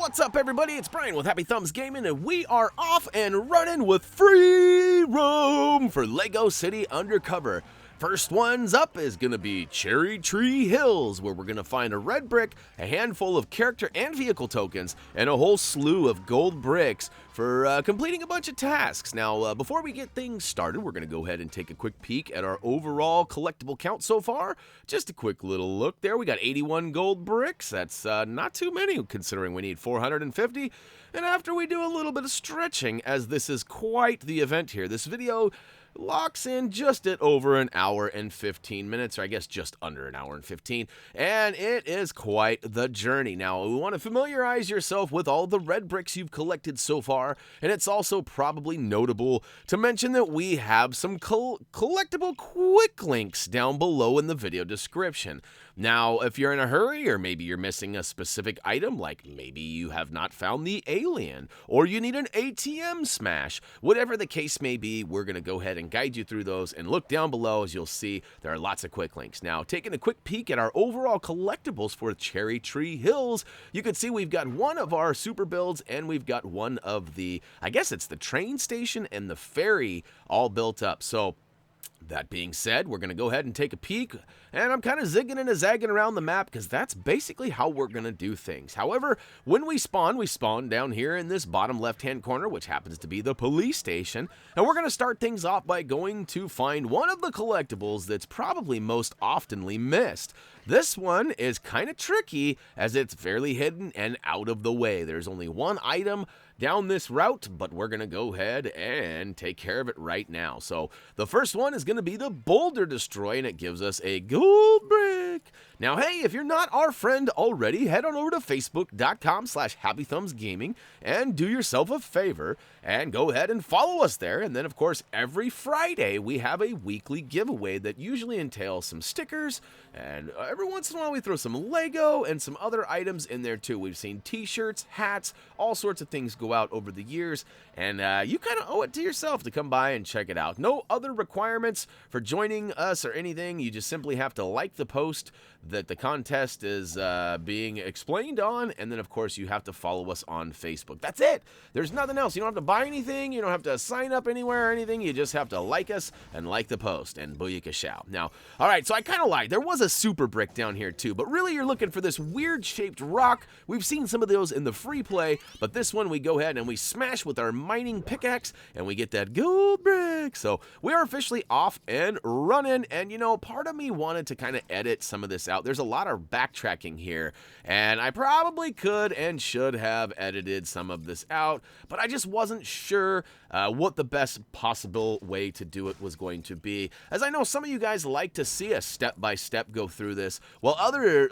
What's up, everybody? It's Brian with HappyThumbsGaming, and we are off and running with free roam for Lego City Undercover. First one's up is going to be Cherry Tree Hills, where we're going to find a red brick, a handful of character and vehicle tokens, and a whole slew of gold bricks for completing a bunch of tasks. Now, before we get things started, we're going to go ahead and take a quick peek at our overall collectible count so far. Just a quick little look there. We got 81 gold bricks. That's not too many, considering we need 450. And after we do a little bit of stretching, as this is quite the event here, this video locks in just at over an hour and 15 minutes, or I guess just under an hour and 15, and it is quite the journey. Now, we want to familiarize yourself with all the red bricks you've collected so far, and it's also probably notable to mention that we have some collectible quick links down below in the video description. Now, if you're in a hurry, or maybe you're missing a specific item, like maybe you have not found the alien, or you need an ATM smash, whatever the case may be, we're going to go ahead and guide you through those, and look down below as you'll see there are lots of quick links. Now, taking a quick peek at our overall collectibles for Cherry Tree Hills, you can see we've got one of our super builds, and we've got one of the, I guess it's the train station and the ferry all built up. So that being said, we're going to go ahead and take a peek, and I'm kind of zigging and zagging around the map because that's basically how we're going to do things. However, when we spawn down here in this bottom left-hand corner, which happens to be the police station, and we're going to start things off by going to find one of the collectibles that's probably most oftenly missed. This one is kind of tricky as it's fairly hidden and out of the way. There's only one item down this route, but we're going to go ahead and take care of it right now. So the first one is going to be the Boulder Destroy, and it gives us a gold brick. Now, hey, if you're not our friend already, head on over to facebook.com/HappyThumbsGaming and do yourself a favor and go ahead and follow us there. And then, of course, every Friday we have a weekly giveaway that usually entails some stickers, and every once in a while we throw some Lego and some other items in there too. We've seen t-shirts, hats, all sorts of things go out over the years, and you kind of owe it to yourself to come by and check it out. No other requirements for joining us or anything. You just simply have to like the post that the contest is being explained on, and then of course you have to follow us on Facebook. That's it. There's nothing else. You don't have to buy anything, you don't have to sign up anywhere or anything. You just have to like us and like the post, and booyaka shout. Now, alright, so I kind of lied. There was a super brick down here too, but really you're looking for this weird shaped rock. We've seen some of those in the free play, but this one we go ahead and we smash with our mining pickaxe, and we get that gold brick. So we are officially off and running, and you know, part of me wanted to kind of edit some of this out. There's a lot of backtracking here, and I probably could and should have edited some of this out, but I just wasn't sure what the best possible way to do it was going to be, as I know some of you guys like to see us step-by-step go through this, while other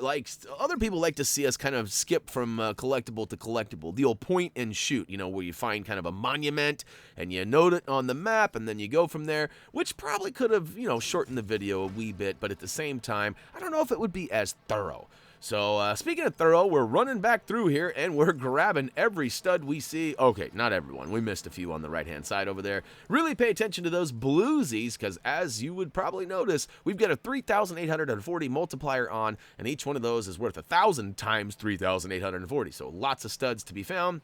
people like to see us kind of skip from collectible to collectible, the old point and shoot, you know, where you find kind of a monument and you note it on the map and then you go from there, which probably could have, you know, shortened the video a wee bit, but at the same time, I don't know if it would be as thorough. So, speaking of thorough, we're running back through here, and we're grabbing every stud we see. Okay, not everyone. We missed a few on the right-hand side over there. Really pay attention to those bluesies, because as you would probably notice, we've got a 3,840 multiplier on, and each one of those is worth 1,000 times 3,840. So, lots of studs to be found.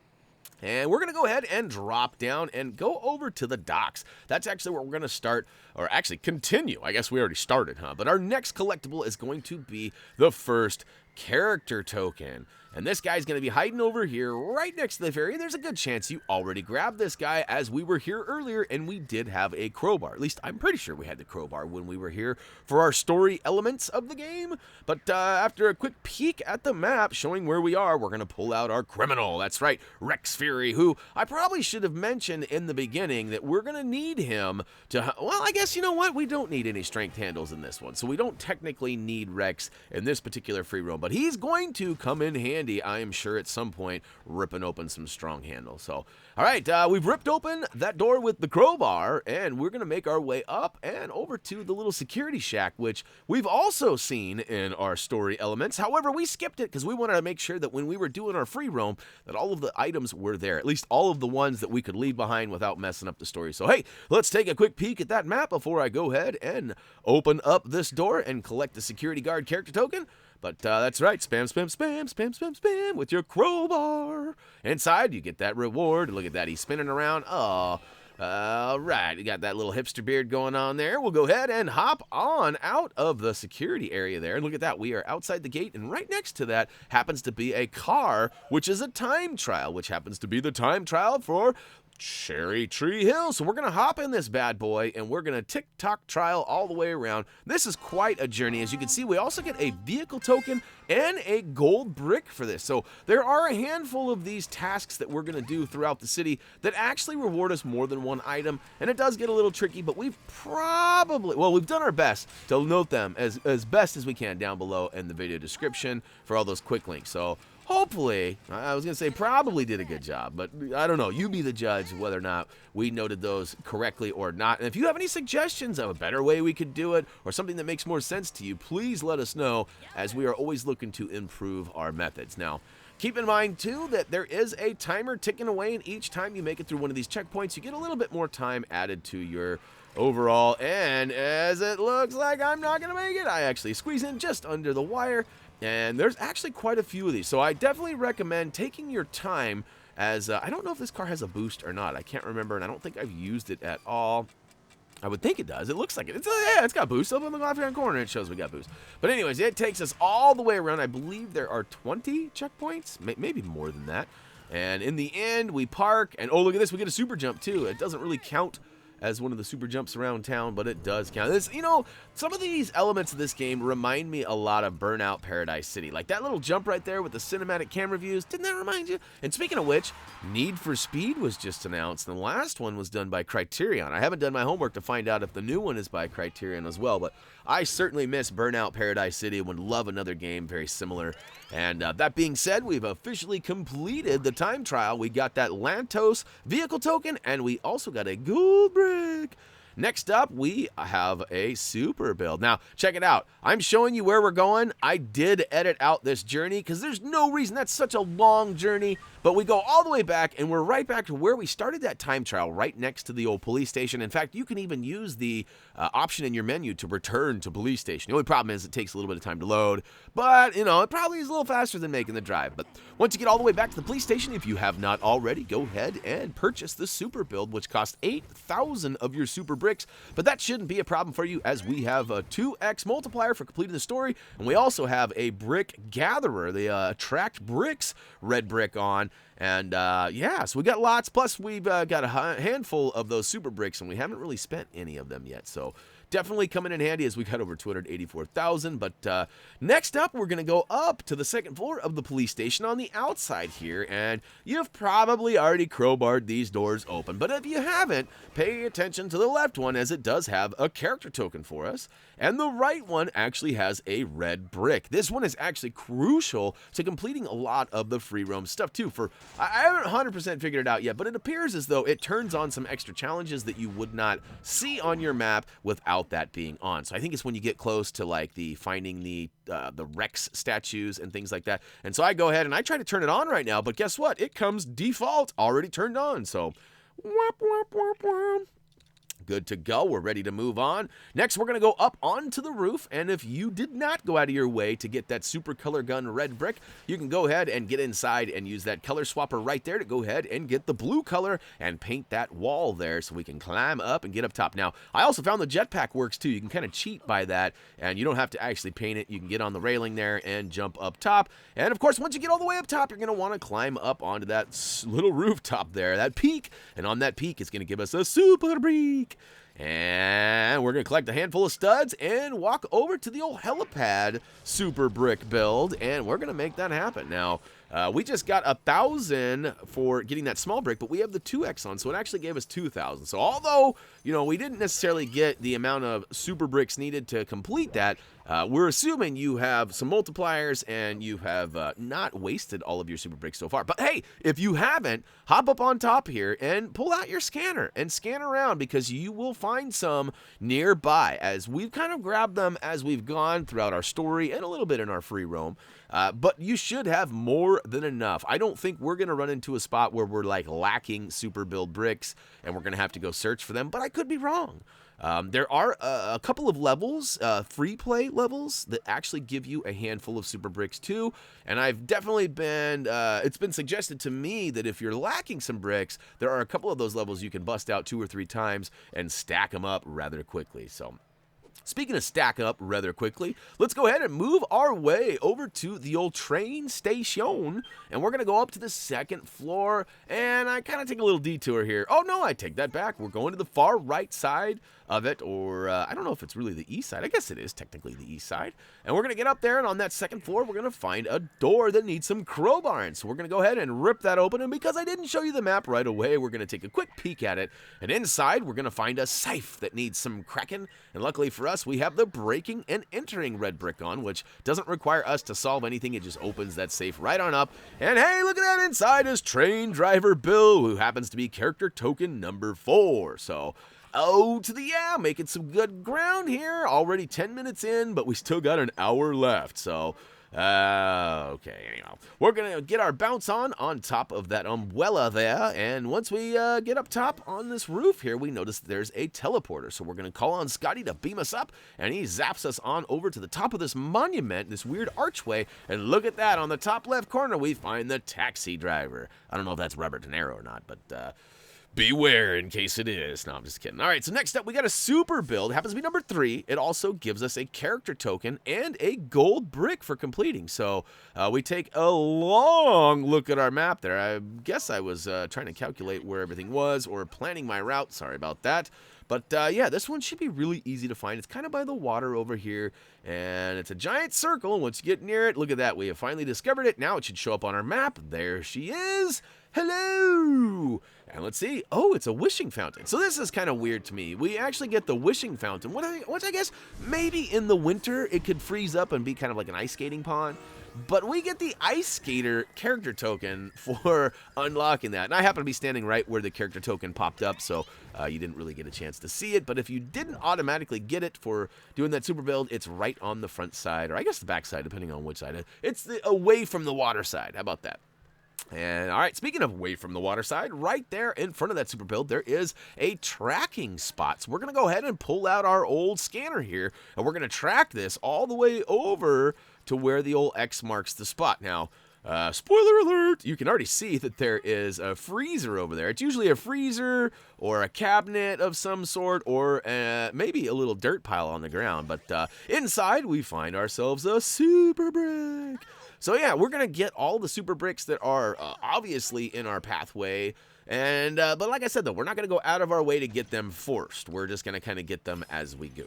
And we're going to go ahead and drop down and go over to the docks. That's actually where we're going to start, or actually continue. I guess we already started, huh? But our next collectible is going to be the first character token. And this guy's going to be hiding over here right next to the ferry. There's a good chance you already grabbed this guy, as we were here earlier and we did have a crowbar. At least I'm pretty sure we had the crowbar when we were here for our story elements of the game. But after a quick peek at the map showing where we are, we're going to pull out our criminal. That's right, Rex Fury, who I probably should have mentioned in the beginning that we're going to need him to, well, I guess you know what? We don't need any strength handles in this one. So we don't technically need Rex in this particular free roam, but he's going to come in handy, I am sure, at some point, ripping open some strong handles. So, all right, we've ripped open that door with the crowbar, and we're going to make our way up and over to the little security shack, which we've also seen in our story elements. However, we skipped it because we wanted to make sure that when we were doing our free roam, that all of the items were there, at least all of the ones that we could leave behind without messing up the story. So, hey, let's take a quick peek at that map before I go ahead and open up this door and collect the security guard character token. But that's right, spam, spam, spam, spam, spam, spam with your crowbar. Inside, you get that reward. Look at that, he's spinning around. Oh, all right, you got that little hipster beard going on there. We'll go ahead and hop on out of the security area there. And look at that, we are outside the gate, and right next to that happens to be a car, which is a time trial, which happens to be the time trial for Cherry Tree Hill. So we're going to hop in this bad boy, and we're going to tick-tock trial all the way around. This is quite a journey. As you can see, we also get a vehicle token and a gold brick for this. So there are a handful of these tasks that we're going to do throughout the city that actually reward us more than one item, and it does get a little tricky, but we've done our best to note them as best as we can down below in the video description for all those quick links. So hopefully, I was going to say probably did a good job, but I don't know. You be the judge whether or not we noted those correctly or not. And if you have any suggestions of a better way we could do it or something that makes more sense to you, please let us know, as we are always looking to improve our methods. Now, keep in mind, too, that there is a timer ticking away, and each time you make it through one of these checkpoints, you get a little bit more time added to your overall. And as it looks like I'm not going to make it, I actually squeeze in just under the wire. And there's actually quite a few of these, so I definitely recommend taking your time, as I don't know if this car has a boost or not. I can't remember, and I don't think I've used it at all. I would think it does. It looks like it. Yeah, it's got boost. Up in the left-hand corner, it shows we got boost. But anyways, it takes us all the way around. I believe there are 20 checkpoints, maybe more than that. And in the end, we park, and oh, look at this. We get a super jump, too. It doesn't really count as one of the super jumps around town, but it does count. This, you know, some of these elements of this game remind me a lot of Burnout Paradise City. Like that little jump right there with the cinematic camera views. Didn't that remind you? And speaking of which, Need for Speed was just announced. And the last one was done by Criterion. I haven't done my homework to find out if the new one is by Criterion as well, but I certainly miss Burnout Paradise City and would love another game very similar. And that being said, we've officially completed the time trial. We got that Lantos vehicle token, and we also got a gold brick. Next up, we have a super build. Now, check it out. I'm showing you where we're going. I did edit out this journey because there's no reason. That's such a long journey. But we go all the way back, and we're right back to where we started that time trial, right next to the old police station. In fact, you can even use the option in your menu to return to police station. The only problem is it takes a little bit of time to load. But, you know, it probably is a little faster than making the drive. But once you get all the way back to the police station, if you have not already, go ahead and purchase the super build, which costs 8,000 of your super bricks. But that shouldn't be a problem for you, as we have a 2x multiplier for completing the story. And we also have a brick gatherer, the attract bricks red brick on. And yeah, so we got lots, plus we've got a handful of those super bricks, and we haven't really spent any of them yet. So definitely coming in handy, as we got over 284,000. But next up, we're going to go up to the second floor of the police station on the outside here. And you've probably already crowbarred these doors open. But if you haven't, pay attention to the left one, as it does have a character token for us. And the right one actually has a red brick. This one is actually crucial to completing a lot of the free roam stuff too. I haven't 100% figured it out yet, but it appears as though it turns on some extra challenges that you would not see on your map without that being on. So I think it's when you get close to like finding the Rex statues and things like that. And so I go ahead and I try to turn it on right now, but guess what? It comes default already turned on. So whop, whop, whop, whop. Good to go. We're ready to move on. Next, we're going to go up onto the roof, and if you did not go out of your way to get that super color gun red brick, you can go ahead and get inside and use that color swapper right there to go ahead and get the blue color and paint that wall there so we can climb up and get up top. Now, I also found the jetpack works too. You can kind of cheat by that, and you don't have to actually paint it. You can get on the railing there and jump up top. And of course, once you get all the way up top, you're going to want to climb up onto that little rooftop there, that peak, and on that peak, it's going to give us a super brick. And we're going to collect a handful of studs and walk over to the old helipad super brick build, and we're going to make that happen. Now, we just got 1,000 for getting that small brick, but we have the 2x on, so it actually gave us 2,000. So although, you know, we didn't necessarily get the amount of super bricks needed to complete that, we're assuming you have some multipliers and you have not wasted all of your super bricks so far. But hey, if you haven't, hop up on top here and pull out your scanner and scan around, because you will find some nearby, as we've kind of grabbed them as we've gone throughout our story and a little bit in our free roam. But you should have more than enough. I don't think we're going to run into a spot where we're like lacking super build bricks and we're going to have to go search for them, but I could be wrong. There are a couple of levels, free play levels, that actually give you a handful of super bricks too. And I've definitely been, it's been suggested to me that if you're lacking some bricks, there are a couple of those levels you can bust out 2 or 3 times and stack them up rather quickly. So, speaking of stack up rather quickly, let's go ahead and move our way over to the old train station, and we're going to go up to the 2nd floor, and I kind of take a little detour here. Oh, no, I take that back. We're going to the far right side of it, or I don't know if it's really the east side. I guess it is technically the east side, and we're going to get up there, and on that 2nd floor, we're going to find a door that needs some crowbarring, so we're going to go ahead and rip that open, and because I didn't show you the map right away, we're going to take a quick peek at it, and inside, we're going to find a safe that needs some cracking, and luckily for us, we have the breaking and entering red brick on, which doesn't require us to solve anything. It just opens that safe right on up. And hey, look at that, inside is train driver Bill, who happens to be character token number 4. So, oh, to the yeah, making some good ground here. Already 10 minutes in, but we still got an hour left. So, okay, anyhow, we're gonna get our bounce on top of that umbrella there, and once we get up top on this roof here, we notice there's a teleporter, so we're gonna call on Scotty to beam us up, and he zaps us on over to the top of this monument, this weird archway, and look at that, on the top left corner, we find the taxi driver. I don't know if that's Robert De Niro or not, but, beware in case it is. No, I'm just kidding. All right, so next up, we got a super build. It happens to be number 3. It also gives us a character token and a gold brick for completing. So we take a long look at our map there. I guess I was trying to calculate where everything was or planning my route. Sorry about that. But yeah, this one should be really easy to find. It's kind of by the water over here, and it's a giant circle. And once you get near it, look at that. We have finally discovered it. Now it should show up on our map. There she is. Hello! And let's see. Oh, it's a wishing fountain. So this is kind of weird to me. We actually get the wishing fountain, which I guess maybe in the winter it could freeze up and be kind of like an ice skating pond. But we get the Ice Skater character token for unlocking that. And I happen to be standing right where the character token popped up, so you didn't really get a chance to see it. But if you didn't automatically get it for doing that super build, it's right on the front side, or I guess the back side, depending on which side. It's the away from the water side. How about that? And all right, speaking of away from the water side, right there in front of that super build, there is a tracking spot. So we're going to go ahead and pull out our old scanner here, and we're going to track this all the way over to where the old X marks the spot. Now, spoiler alert, you can already see that there is a freezer over there. It's usually a freezer or a cabinet of some sort, or maybe a little dirt pile on the ground. But inside, we find ourselves a super brick. So yeah, we're going to get all the super bricks that are obviously in our pathway. And but like I said, though, we're not going to go out of our way to get them first. We're just going to kind of get them as we go.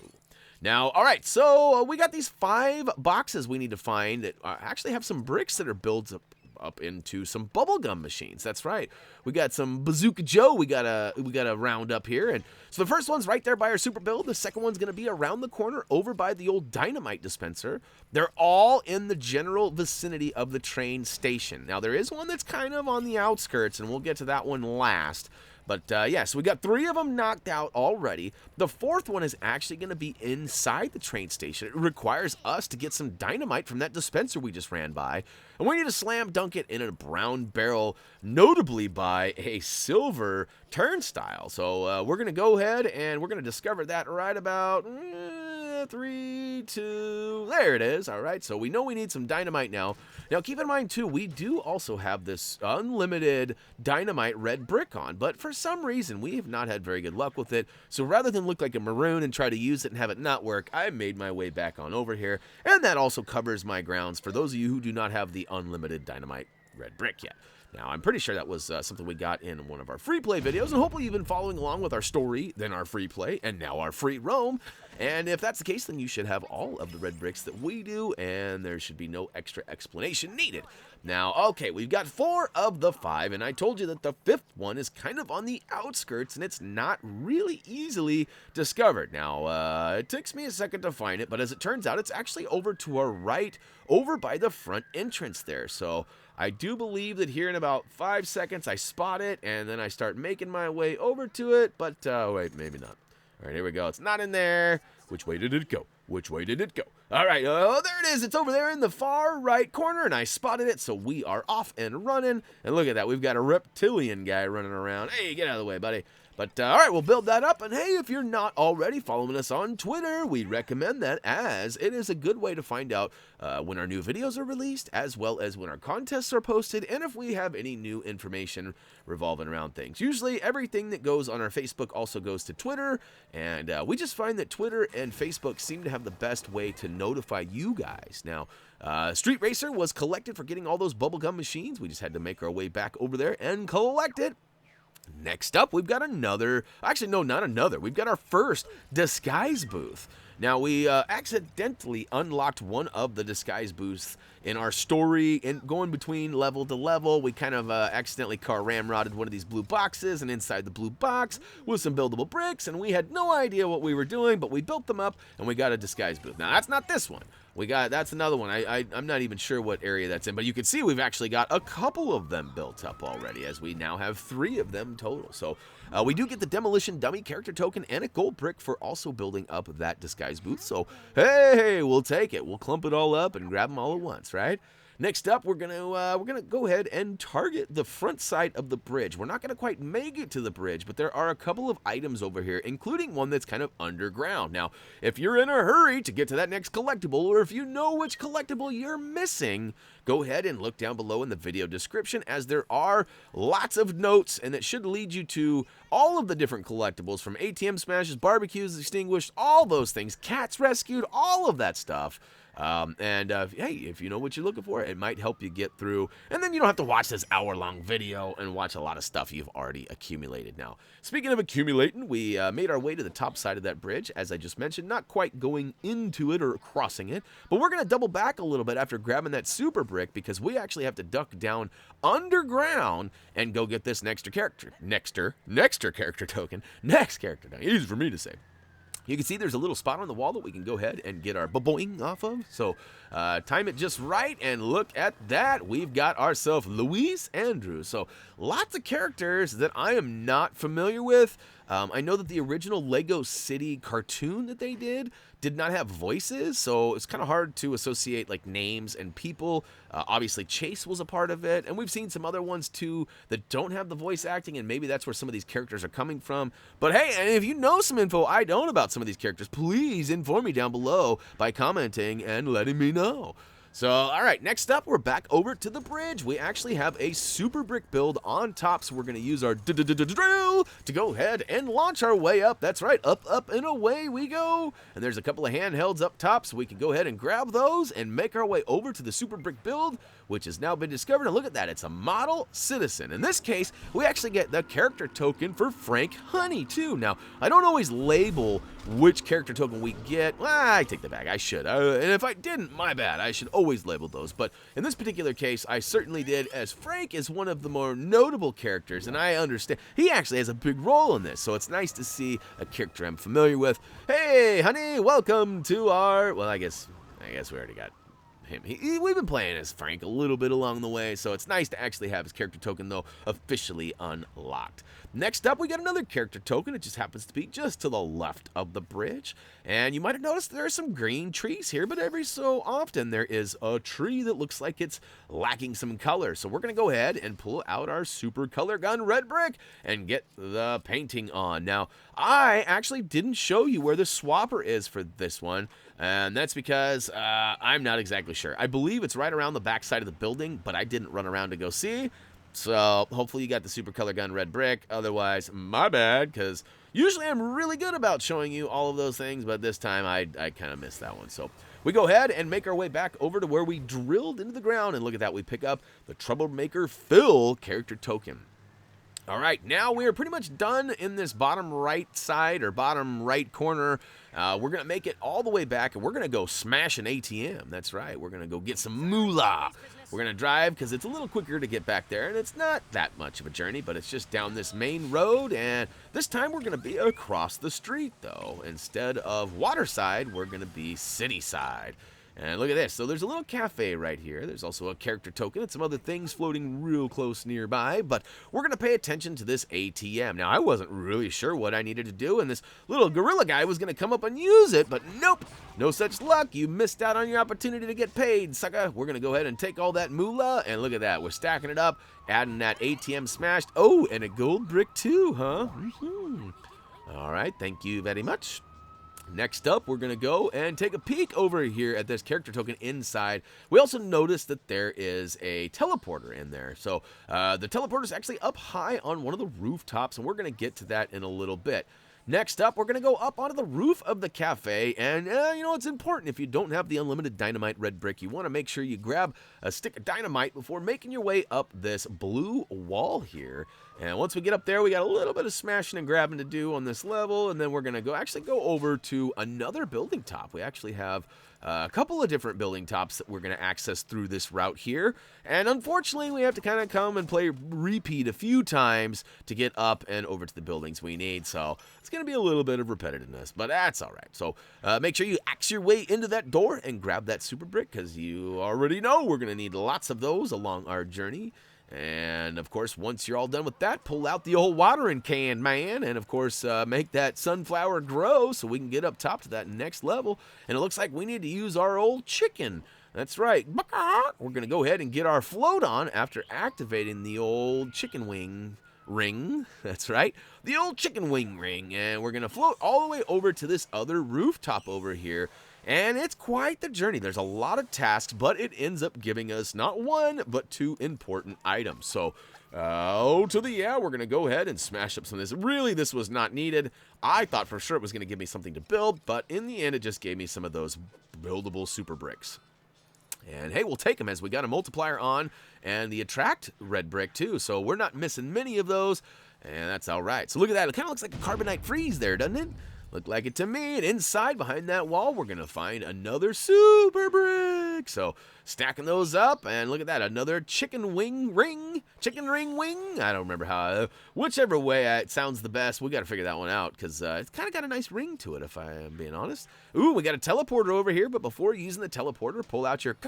Now, all right, so we got these 5 boxes we need to find that actually have some bricks that are built up into some bubblegum machines. That's right. We got some Bazooka Joe we gotta round up here. And so the first one's right there by our super build. The second one's gonna be around the corner over by the old dynamite dispenser. They're all in the general vicinity of the train station. Now there is one that's kind of on the outskirts, and we'll get to that one last. But yeah, so we got 3 of them knocked out already. The 4th one is actually going to be inside the train station. It requires us to get some dynamite from that dispenser we just ran by. And we need to slam dunk it in a brown barrel, notably by a silver turnstile. So we're going to go ahead and we're going to discover that right about 3, 2, there it is. All right, so we know we need some dynamite now. Now, keep in mind, too, we do also have this unlimited dynamite red brick on, but for some reason, we have not had very good luck with it. So rather than look like a maroon and try to use it and have it not work, I made my way back on over here, and that also covers my grounds for those of you who do not have the unlimited dynamite red brick yet. Now, I'm pretty sure that was something we got in one of our free play videos, and hopefully you've been following along with our story, then our free play, and now our free roam. And if that's the case, then you should have all of the red bricks that we do, and there should be no extra explanation needed. Now, okay, we've got 4 of the 5, and I told you that the 5th one is kind of on the outskirts, and it's not really easily discovered. Now, it takes me a second to find it, but as it turns out, it's actually over to our right, over by the front entrance there. So I do believe that here in about 5 seconds, I spot it, and then I start making my way over to it, but wait, maybe not. All right, here we go. It's not in there. Which way did it go? Which way did it go? All right, oh, there it is. It's over there in the far right corner, and I spotted it, so we are off and running. And look at that. We've got a reptilian guy running around. Hey, get out of the way, buddy. But, all right, we'll build that up. And, hey, if you're not already following us on Twitter, we recommend that, as it is a good way to find out when our new videos are released, as well as when our contests are posted, and if we have any new information revolving around things. Usually, everything that goes on our Facebook also goes to Twitter, and we just find that Twitter and Facebook seem to have the best way to notify you guys. Now, Street Racer was collected for getting all those bubblegum machines. We just had to make our way back over there and collect it. Next up, we've got another, actually, no, not another. We've got our first disguise booth. Now, we accidentally unlocked one of the disguise booths in our story, and going between level to level, we kind of accidentally car ramrodded one of these blue boxes, and inside the blue box was some buildable bricks, and we had no idea what we were doing, but we built them up, and we got a disguise booth. Now, that's not this one. That's another one. I'm not even sure what area that's in, but you can see we've actually got a couple of them built up already, as we now have 3 of them total. So we do get the Demolition dummy character token and a gold brick for also building up that disguise booth. So, hey, we'll take it. We'll clump it all up and grab them all at once, right? Next up, we're gonna go ahead and target the front side of the bridge. We're not gonna quite make it to the bridge, but there are a couple of items over here, including one that's kind of underground. Now, if you're in a hurry to get to that next collectible, or if you know which collectible you're missing, go ahead and look down below in the video description, as there are lots of notes, and it should lead you to all of the different collectibles, from ATM Smashes, BBQs Extinguished, all those things, cats rescued, all of that stuff. Hey, if you know what you're looking for, it might help you get through, and then you don't have to watch this hour-long video and watch a lot of stuff you've already accumulated. Now, speaking of accumulating, we made our way to the top side of that bridge, as I just mentioned, not quite going into it or crossing it, but we're going to double back a little bit after grabbing that super brick, because we actually have to duck down underground and go get this next character token, easy for me to say. You can see there's a little spot on the wall that we can go ahead and get our boing off of. So time it just right, and look at that. We've got ourselves Louise Andrews. So lots of characters that I am not familiar with. I know that the original Lego City cartoon that they did not have voices, so it's kind of hard to associate like names and people. Obviously Chase was a part of it, and we've seen some other ones too that don't have the voice acting, and maybe that's where some of these characters are coming from. But hey, and if you know some info I don't about some of these characters, please inform me down below by commenting and letting me know. So, all right, next up, we're back over to the bridge. We actually have a super brick build on top, so we're going to use our drill to go ahead and launch our way up. That's right, up, and away we go. And there's a couple of handhelds up top, so we can go ahead and grab those and make our way over to the super brick build, which has now been discovered. And look at that, it's a model citizen. In this case, we actually get the character token for Frank Honey, too. Now, I don't always label which character token we get. Well, I take that back, I should. And if I didn't, my bad, I should always label those. But in this particular case, I certainly did, as Frank is one of the more notable characters, and I understand he actually has a big role in this, so it's nice to see a character I'm familiar with. Hey, honey, welcome to our, well, I guess we already got him. We've been playing as Frank a little bit along the way, so it's nice to actually have his character token, though, officially unlocked. Next up, we got another character token. It just happens to be just to the left of the bridge. And you might have noticed there are some green trees here, but every so often there is a tree that looks like it's lacking some color. So we're going to go ahead and pull out our super color gun red brick and get the painting on. Now, I actually didn't show you where the swapper is for this one, and that's because I'm not exactly sure. I believe it's right around the back side of the building, but I didn't run around to go see. So hopefully you got the super color gun red brick. Otherwise, my bad, because usually I'm really good about showing you all of those things, but this time I kind of missed that one. So we go ahead and make our way back over to where we drilled into the ground, and look at that, we pick up the Troublemaker Phil character token. All right, now we are pretty much done in this bottom right side, or bottom right corner. We're going to make it all the way back, and we're going to go smash an ATM. That's right, we're going to go get some moolah. We're going to drive because it's a little quicker to get back there, and it's not that much of a journey, but it's just down this main road, and this time we're going to be across the street, though. Instead of waterside, we're going to be city side. And look at this. So there's a little cafe right here. There's also a character token and some other things floating real close nearby. But we're going to pay attention to this ATM. Now, I wasn't really sure what I needed to do, and this little gorilla guy was going to come up and use it. But nope, no such luck. You missed out on your opportunity to get paid, sucker. We're going to go ahead and take all that moolah. And look at that. We're stacking it up, adding that ATM smashed. Oh, and a gold brick too, huh? All right, thank you very much. Next up, we're going to go and take a peek over here at this character token inside. We also noticed that there is a teleporter in there. So the teleporter is actually up high on one of the rooftops, and we're going to get to that in a little bit. Next up, we're going to go up onto the roof of the cafe, and you know, it's important if you don't have the unlimited dynamite red brick, you want to make sure you grab a stick of dynamite before making your way up this blue wall here. And once we get up there, we got a little bit of smashing and grabbing to do on this level, and then we're going to actually go over to another building top. We actually have a couple of different building tops that we're going to access through this route here. And unfortunately, we have to kind of come and play repeat a few times to get up and over to the buildings we need. So it's going to be a little bit of repetitiveness, but that's all right. So make sure you axe your way into that door and grab that super brick, because you already know we're going to need lots of those along our journey. And, of course, once you're all done with that, pull out the old watering can, man. And, of course, make that sunflower grow so we can get up top to that next level. And it looks like we need to use our old chicken. That's right. We're going to go ahead and get our float on after activating the old chicken wing ring. That's right. The old chicken wing ring. And we're going to float all the way over to this other rooftop over here. And it's quite the journey. There's a lot of tasks, but it ends up giving us not one, but two important items. So, we're going to go ahead and smash up some of this. Really, this was not needed. I thought for sure it was going to give me something to build, but in the end, it just gave me some of those buildable super bricks. And hey, we'll take them as we got a multiplier on and the attract red brick too. So we're not missing many of those, and that's all right. So look at that. It kind of looks like a carbonite freeze there, doesn't it? Looked like it to me. And inside, behind that wall, we're going to find another super brick. So stacking those up, and look at that. Another chicken wing ring. Chicken ring wing. I don't remember how. Whichever way it sounds the best. We got to figure that one out, because it's kind of got a nice ring to it, if I am being honest. Ooh, we got a teleporter over here. But before using the teleporter, pull out your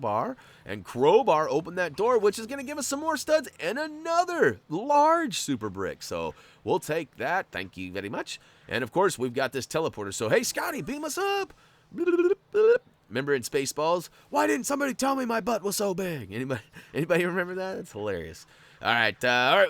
bar and crowbar. Open that door, which is going to give us some more studs and another large super brick. So we'll take that. Thank you very much. And, of course, we've got this teleporter. So, hey, Scotty, beam us up. Remember in Spaceballs? Why didn't somebody tell me my butt was so big? Anybody remember that? That's hilarious. All right.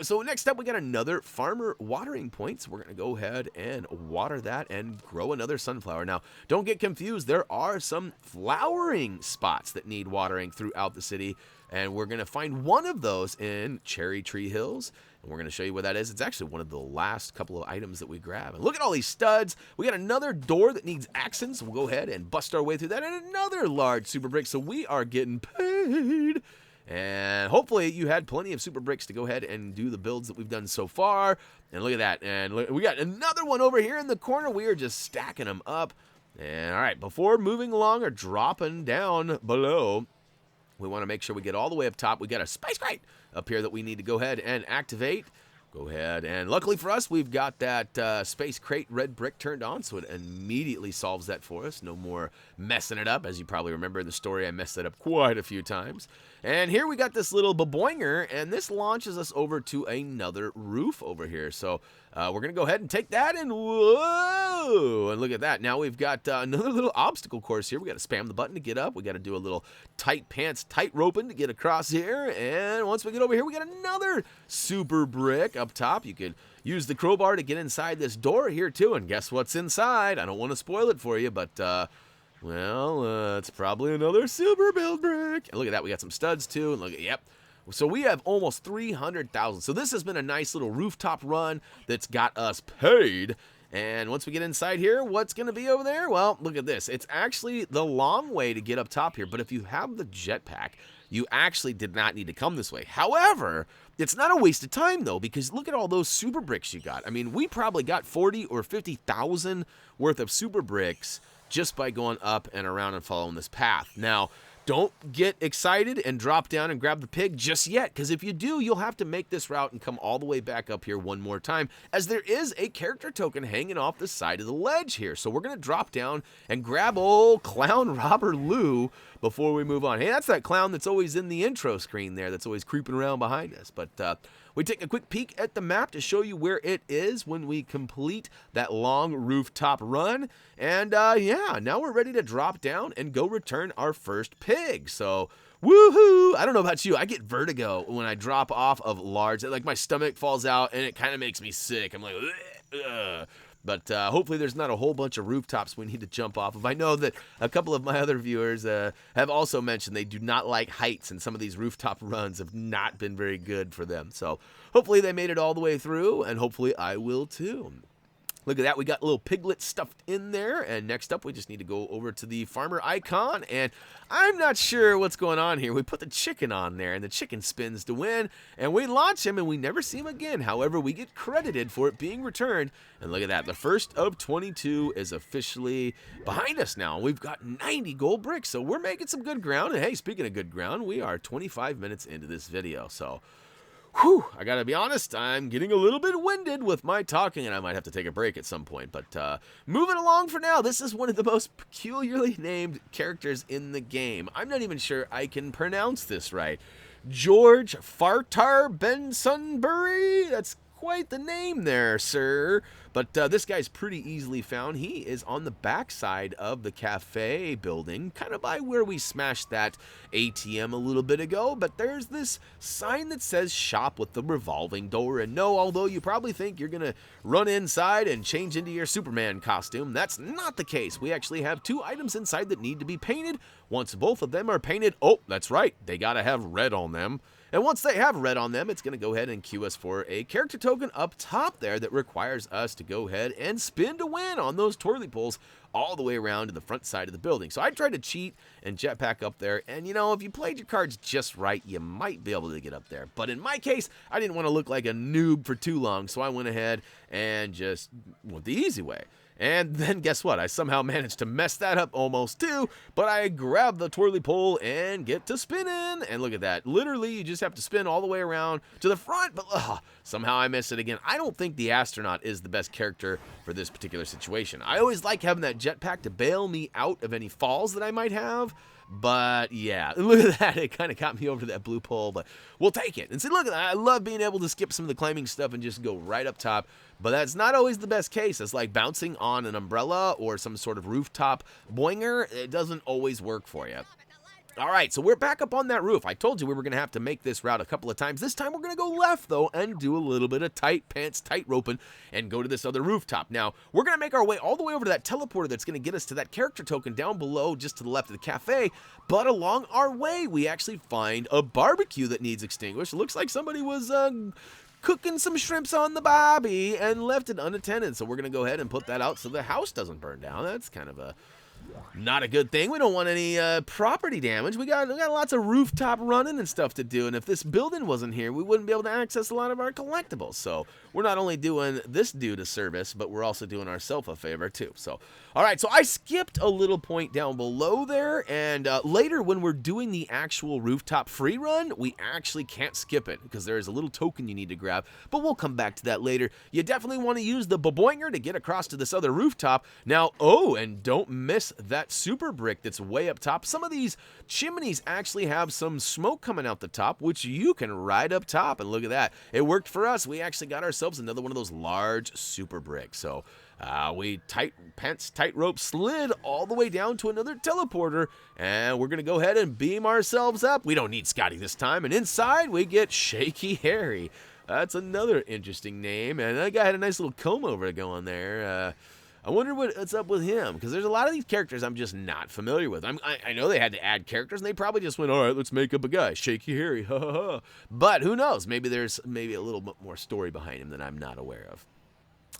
So next up, we got another farmer watering point. So we're going to go ahead and water that and grow another sunflower. Now, don't get confused. There are some flowering spots that need watering throughout the city. And we're going to find one of those in Cherry Tree Hills. And we're going to show you what that is. It's actually one of the last couple of items that we grab. And look at all these studs. We got another door that needs accents. We'll go ahead and bust our way through that. And another large super brick. So we are getting paid. And hopefully you had plenty of super bricks to go ahead and do the builds that we've done so far. And look at that. And look, we got another one over here in the corner. We are just stacking them up. And all right, before moving along or dropping down below, we want to make sure we get all the way up top. We got a spice crate up here that we need to go ahead and activate. Go ahead, and luckily for us, we've got that space crate red brick turned on, so it immediately solves that for us. No more messing it up. As you probably remember in the story, I messed it up quite a few times. And here we got this little baboinger, and this launches us over to another roof over here. So we're going to go ahead and take that, and whoa! And look at that. Now we've got another little obstacle course here. We got to spam the button to get up. We got to do a little tight pants, tight roping to get across here. And once we get over here, we got another super brick up top. You could use the crowbar to get inside this door here, too. And guess what's inside? I don't want to spoil it for you, but it's probably another super build brick. And look at that. We got some studs, too. And look at, yep. So we have almost 300,000. So this has been a nice little rooftop run that's got us paid. And once we get inside here, what's going to be over there? Well, look at this. It's actually the long way to get up top here. But if you have the jetpack, you actually did not need to come this way. However, it's not a waste of time, though, because look at all those super bricks you got. I mean, we probably got 40 or 50,000 worth of super bricks just by going up and around and following this path. Now, don't get excited and drop down and grab the pig just yet, because if you do, you'll have to make this route and come all the way back up here one more time, as there is a character token hanging off the side of the ledge here. So we're going to drop down and grab old Clown Robber Lou before we move on. Hey, that's that clown that's always in the intro screen there, that's always creeping around behind us. But we take a quick peek at the map to show you where it is when we complete that long rooftop run. And yeah, now we're ready to drop down and go return our first pig. So woohoo! I don't know about you, I get vertigo when I drop off of large. Like, my stomach falls out and it kind of makes me sick. I'm like, ugh. But hopefully there's not a whole bunch of rooftops we need to jump off of. I know that a couple of my other viewers have also mentioned they do not like heights, and some of these rooftop runs have not been very good for them. So hopefully they made it all the way through, and hopefully I will too. Look at that, we got a little piglet stuffed in there, and next up we just need to go over to the farmer icon, and I'm not sure what's going on here. We put the chicken on there, and the chicken spins to win, and we launch him, and we never see him again. However, we get credited for it being returned, and look at that, the first of 22 is officially behind us now. We've got 90 gold bricks, so we're making some good ground, and hey, speaking of good ground, we are 25 minutes into this video, so whew, I gotta be honest, I'm getting a little bit winded with my talking, and I might have to take a break at some point. But moving along for now, this is one of the most peculiarly named characters in the game. I'm not even sure I can pronounce this right. George Fartarbensonbury? That's quite the name there, sir. But this guy's pretty easily found. He is on the backside of the cafe building, kind of by where we smashed that ATM a little bit ago. But there's this sign that says shop with the revolving door. And no, although you probably think you're going to run inside and change into your Superman costume, that's not the case. We actually have 2 items inside that need to be painted. Once both of them are painted, oh, that's right, they got to have red on them. And once they have red on them, it's going to go ahead and queue us for a character token up top there that requires us to go ahead and spin to win on those twirly pulls all the way around to the front side of the building. So I tried to cheat and jetpack up there, and you know, if you played your cards just right, you might be able to get up there. But in my case, I didn't want to look like a noob for too long, so I went ahead and just went the easy way. And then guess what? I somehow managed to mess that up almost too, but I grabbed the twirly pole and get to spinning. And look at that. Literally, you just have to spin all the way around to the front, but somehow I missed it again. I don't think the astronaut is the best character for this particular situation. I always like having that jetpack to bail me out of any falls that I might have. But yeah, look at that. It kind of got me over to that blue pole, but we'll take it. And see, look at that. I love being able to skip some of the climbing stuff and just go right up top. But that's not always the best case. It's like bouncing on an umbrella or some sort of rooftop boinger. It doesn't always work for you. All right, so we're back up on that roof. I told you we were going to have to make this route a couple of times. This time we're going to go left, though, and do a little bit of tight pants, tight roping, and go to this other rooftop. Now, we're going to make our way all the way over to that teleporter that's going to get us to that character token down below, just to the left of the cafe. But along our way, we actually find a barbecue that needs extinguished. It looks like somebody was cooking some shrimps on the bobby and left it unattended. So we're going to go ahead and put that out so the house doesn't burn down. That's kind of not a good thing. We don't want any property damage. We got lots of rooftop running and stuff to do, and if this building wasn't here, we wouldn't be able to access a lot of our collectibles. So we're not only doing this dude a service, but we're also doing ourselves a favor too. So all right, so I skipped a little point down below there, and later when we're doing the actual rooftop free run, we actually can't skip it because there is a little token you need to grab, but we'll come back to that later. You definitely want to use the boinger to get across to this other rooftop. Now, oh, and don't miss that super brick that's way up top. Some of these chimneys actually have some smoke coming out the top, which you can ride up top, and look at that. It worked for us. We actually got ourselves another one of those large super bricks. So we tight rope slid all the way down to another teleporter, and we're going to go ahead and beam ourselves up. We don't need Scotty this time, and inside we get Shaky Harry. That's another interesting name, and that guy had a nice little comb over going there. I wonder what's up with him, because there's a lot of these characters I'm just not familiar with. I know they had to add characters, and they probably just went, all right, let's make up a guy, Shaky Harry, ha ha ha. But who knows? Maybe there's a little bit more story behind him that I'm not aware of.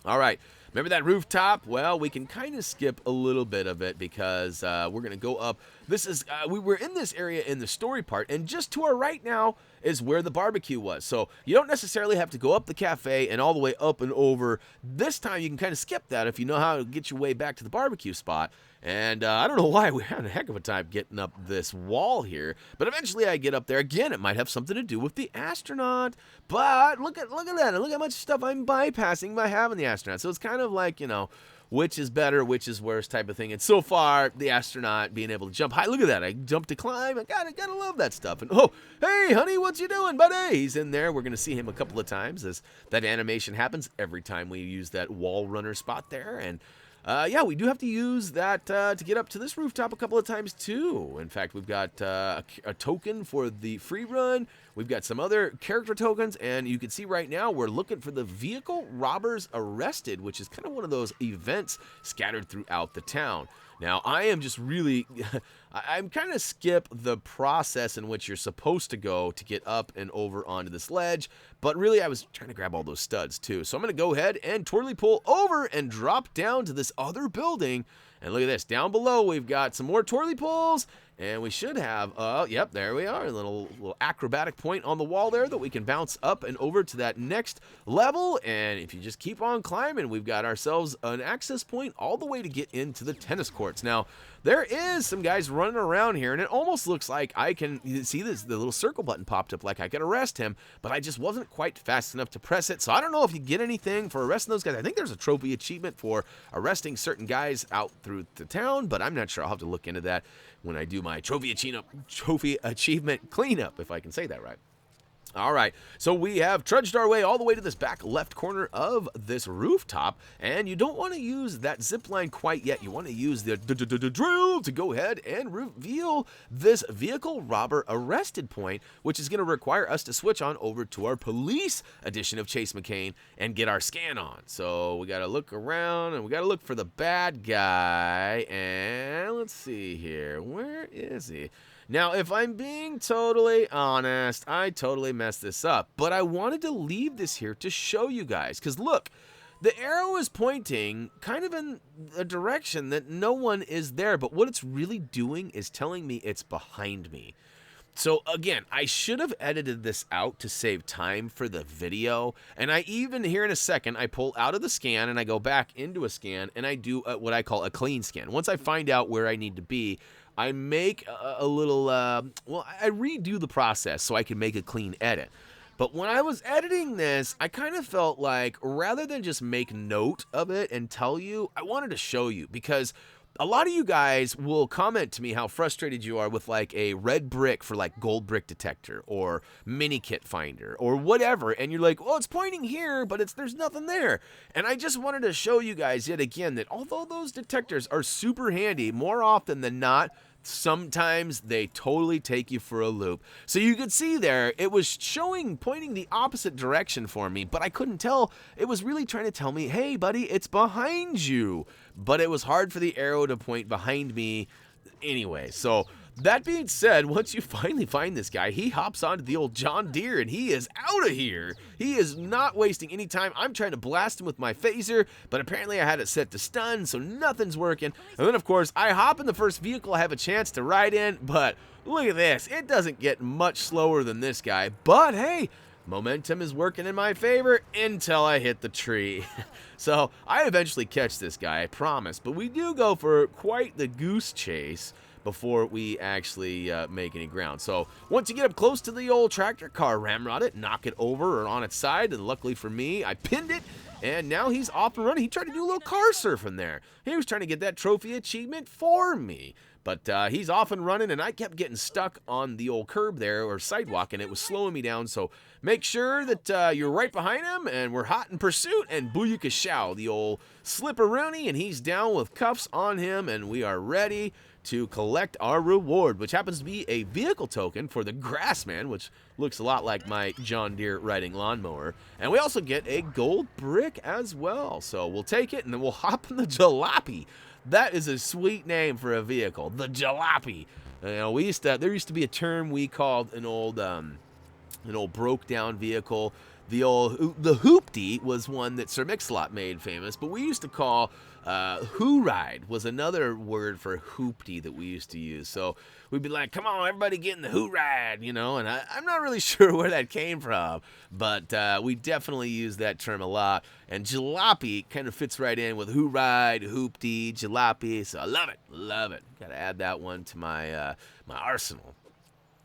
All right, remember that rooftop? Well, we can kind of skip a little bit of it because we're going to go up. This is, we were in this area in the story part, and just to our right now is where the barbecue was. So you don't necessarily have to go up the cafe and all the way up and over. This time you can kind of skip that if you know how to get your way back to the barbecue spot. And I don't know why we had a heck of a time getting up this wall here, but eventually I get up there. Again, it might have something to do with the astronaut, but look at that. Look how much stuff I'm bypassing by having the astronaut. So it's kind of like, you know, which is better, which is worse type of thing. And so far, the astronaut being able to jump high. Look at that. I jumped to climb. I gotta love that stuff. And oh, hey, honey, what you doing, buddy? He's in there. We're going to see him a couple of times as that animation happens every time we use that wall runner spot there. And yeah, we do have to use that to get up to this rooftop a couple of times, too. In fact, we've got a token for the free run. We've got some other character tokens, and you can see right now we're looking for the vehicle robbers arrested, which is kind of one of those events scattered throughout the town. Now, I am just really, I'm kind of skip the process in which you're supposed to go to get up and over onto this ledge, but really I was trying to grab all those studs too. So I'm going to go ahead and twirly pull over and drop down to this other building. And look at this, down below we've got some more twirly pulls, and we should have, yep, there we are, a little acrobatic point on the wall there that we can bounce up and over to that next level. And if you just keep on climbing, we've got ourselves an access point all the way to get into the tennis courts. Now, there is some guys running around here, and it almost looks like I can see this, the little circle button popped up like I could arrest him, but I just wasn't quite fast enough to press it. So I don't know if you get anything for arresting those guys. I think there's a trophy achievement for arresting certain guys out through the town, but I'm not sure. I'll have to look into that when I do my trophy achievement cleanup, if I can say that right. All right, so we have trudged our way all the way to this back left corner of this rooftop, and you don't want to use that zip line quite yet. You want to use the drill to go ahead and reveal this vehicle robber arrested point, which is going to require us to switch on over to our police edition of Chase McCain and get our scan on. So we got to look around, and we got to look for the bad guy, and let's see here. Where is he? Now, if I'm being totally honest, I totally messed this up, but I wanted to leave this here to show you guys, because look, the arrow is pointing kind of in a direction that no one is there, but what it's really doing is telling me it's behind me. So again, I should have edited this out to save time for the video, and I even, here in a second, I pull out of the scan and I go back into a scan and I do what I call a clean scan. Once I find out where I need to be, I make a little, well, I redo the process so I can make a clean edit. But when I was editing this, I kind of felt like rather than just make note of it and tell you, I wanted to show you, because a lot of you guys will comment to me how frustrated you are with like a red brick for like gold brick detector or mini kit finder or whatever, and you're like, well, it's pointing here, but there's nothing there. And I just wanted to show you guys yet again that although those detectors are super handy, more often than not, sometimes they totally take you for a loop. So you could see there, it was pointing the opposite direction for me, but I couldn't tell. It was really trying to tell me, hey, buddy, it's behind you. But it was hard for the arrow to point behind me anyway. So that being said, once you finally find this guy, he hops onto the old John Deere and he is out of here. He is not wasting any time. I'm trying to blast him with my phaser, but apparently I had it set to stun, so nothing's working. And then, of course, I hop in the first vehicle I have a chance to ride in, but look at this. It doesn't get much slower than this guy, but hey, momentum is working in my favor until I hit the tree. So I eventually catch this guy, I promise, but we do go for quite the goose chase before we actually make any ground. So once you get up close to the old tractor car, ramrod it, knock it over or on its side, and luckily for me, I pinned it, and now he's off and running. He tried to do a little car surfing there. He was trying to get that trophy achievement for me. But he's off and running, and I kept getting stuck on the old curb there, or sidewalk, and it was slowing me down. So make sure that you're right behind him, and we're hot in pursuit, and booyakashow, the old slipperoonie, and he's down with cuffs on him, and we are ready to collect our reward, which happens to be a vehicle token for the Grassman, which looks a lot like my John Deere riding lawnmower. And we also get a gold brick as well. So we'll take it, and then we'll hop in the jalopy. That is a sweet name for a vehicle, the jalopy. You know, there used to be a term we called an old broke down vehicle the hoopty was one that Sir Mix-a-Lot made famous, but we used to call Hooride was another word for hoopty that we used to use. So we'd be like, come on, everybody get in the Hooride, you know, and I'm not really sure where that came from, but we definitely use that term a lot. And jalopy kind of fits right in with Hooride, hoopty, jalopy, so I love it, love it. Got to add that one to my, my arsenal.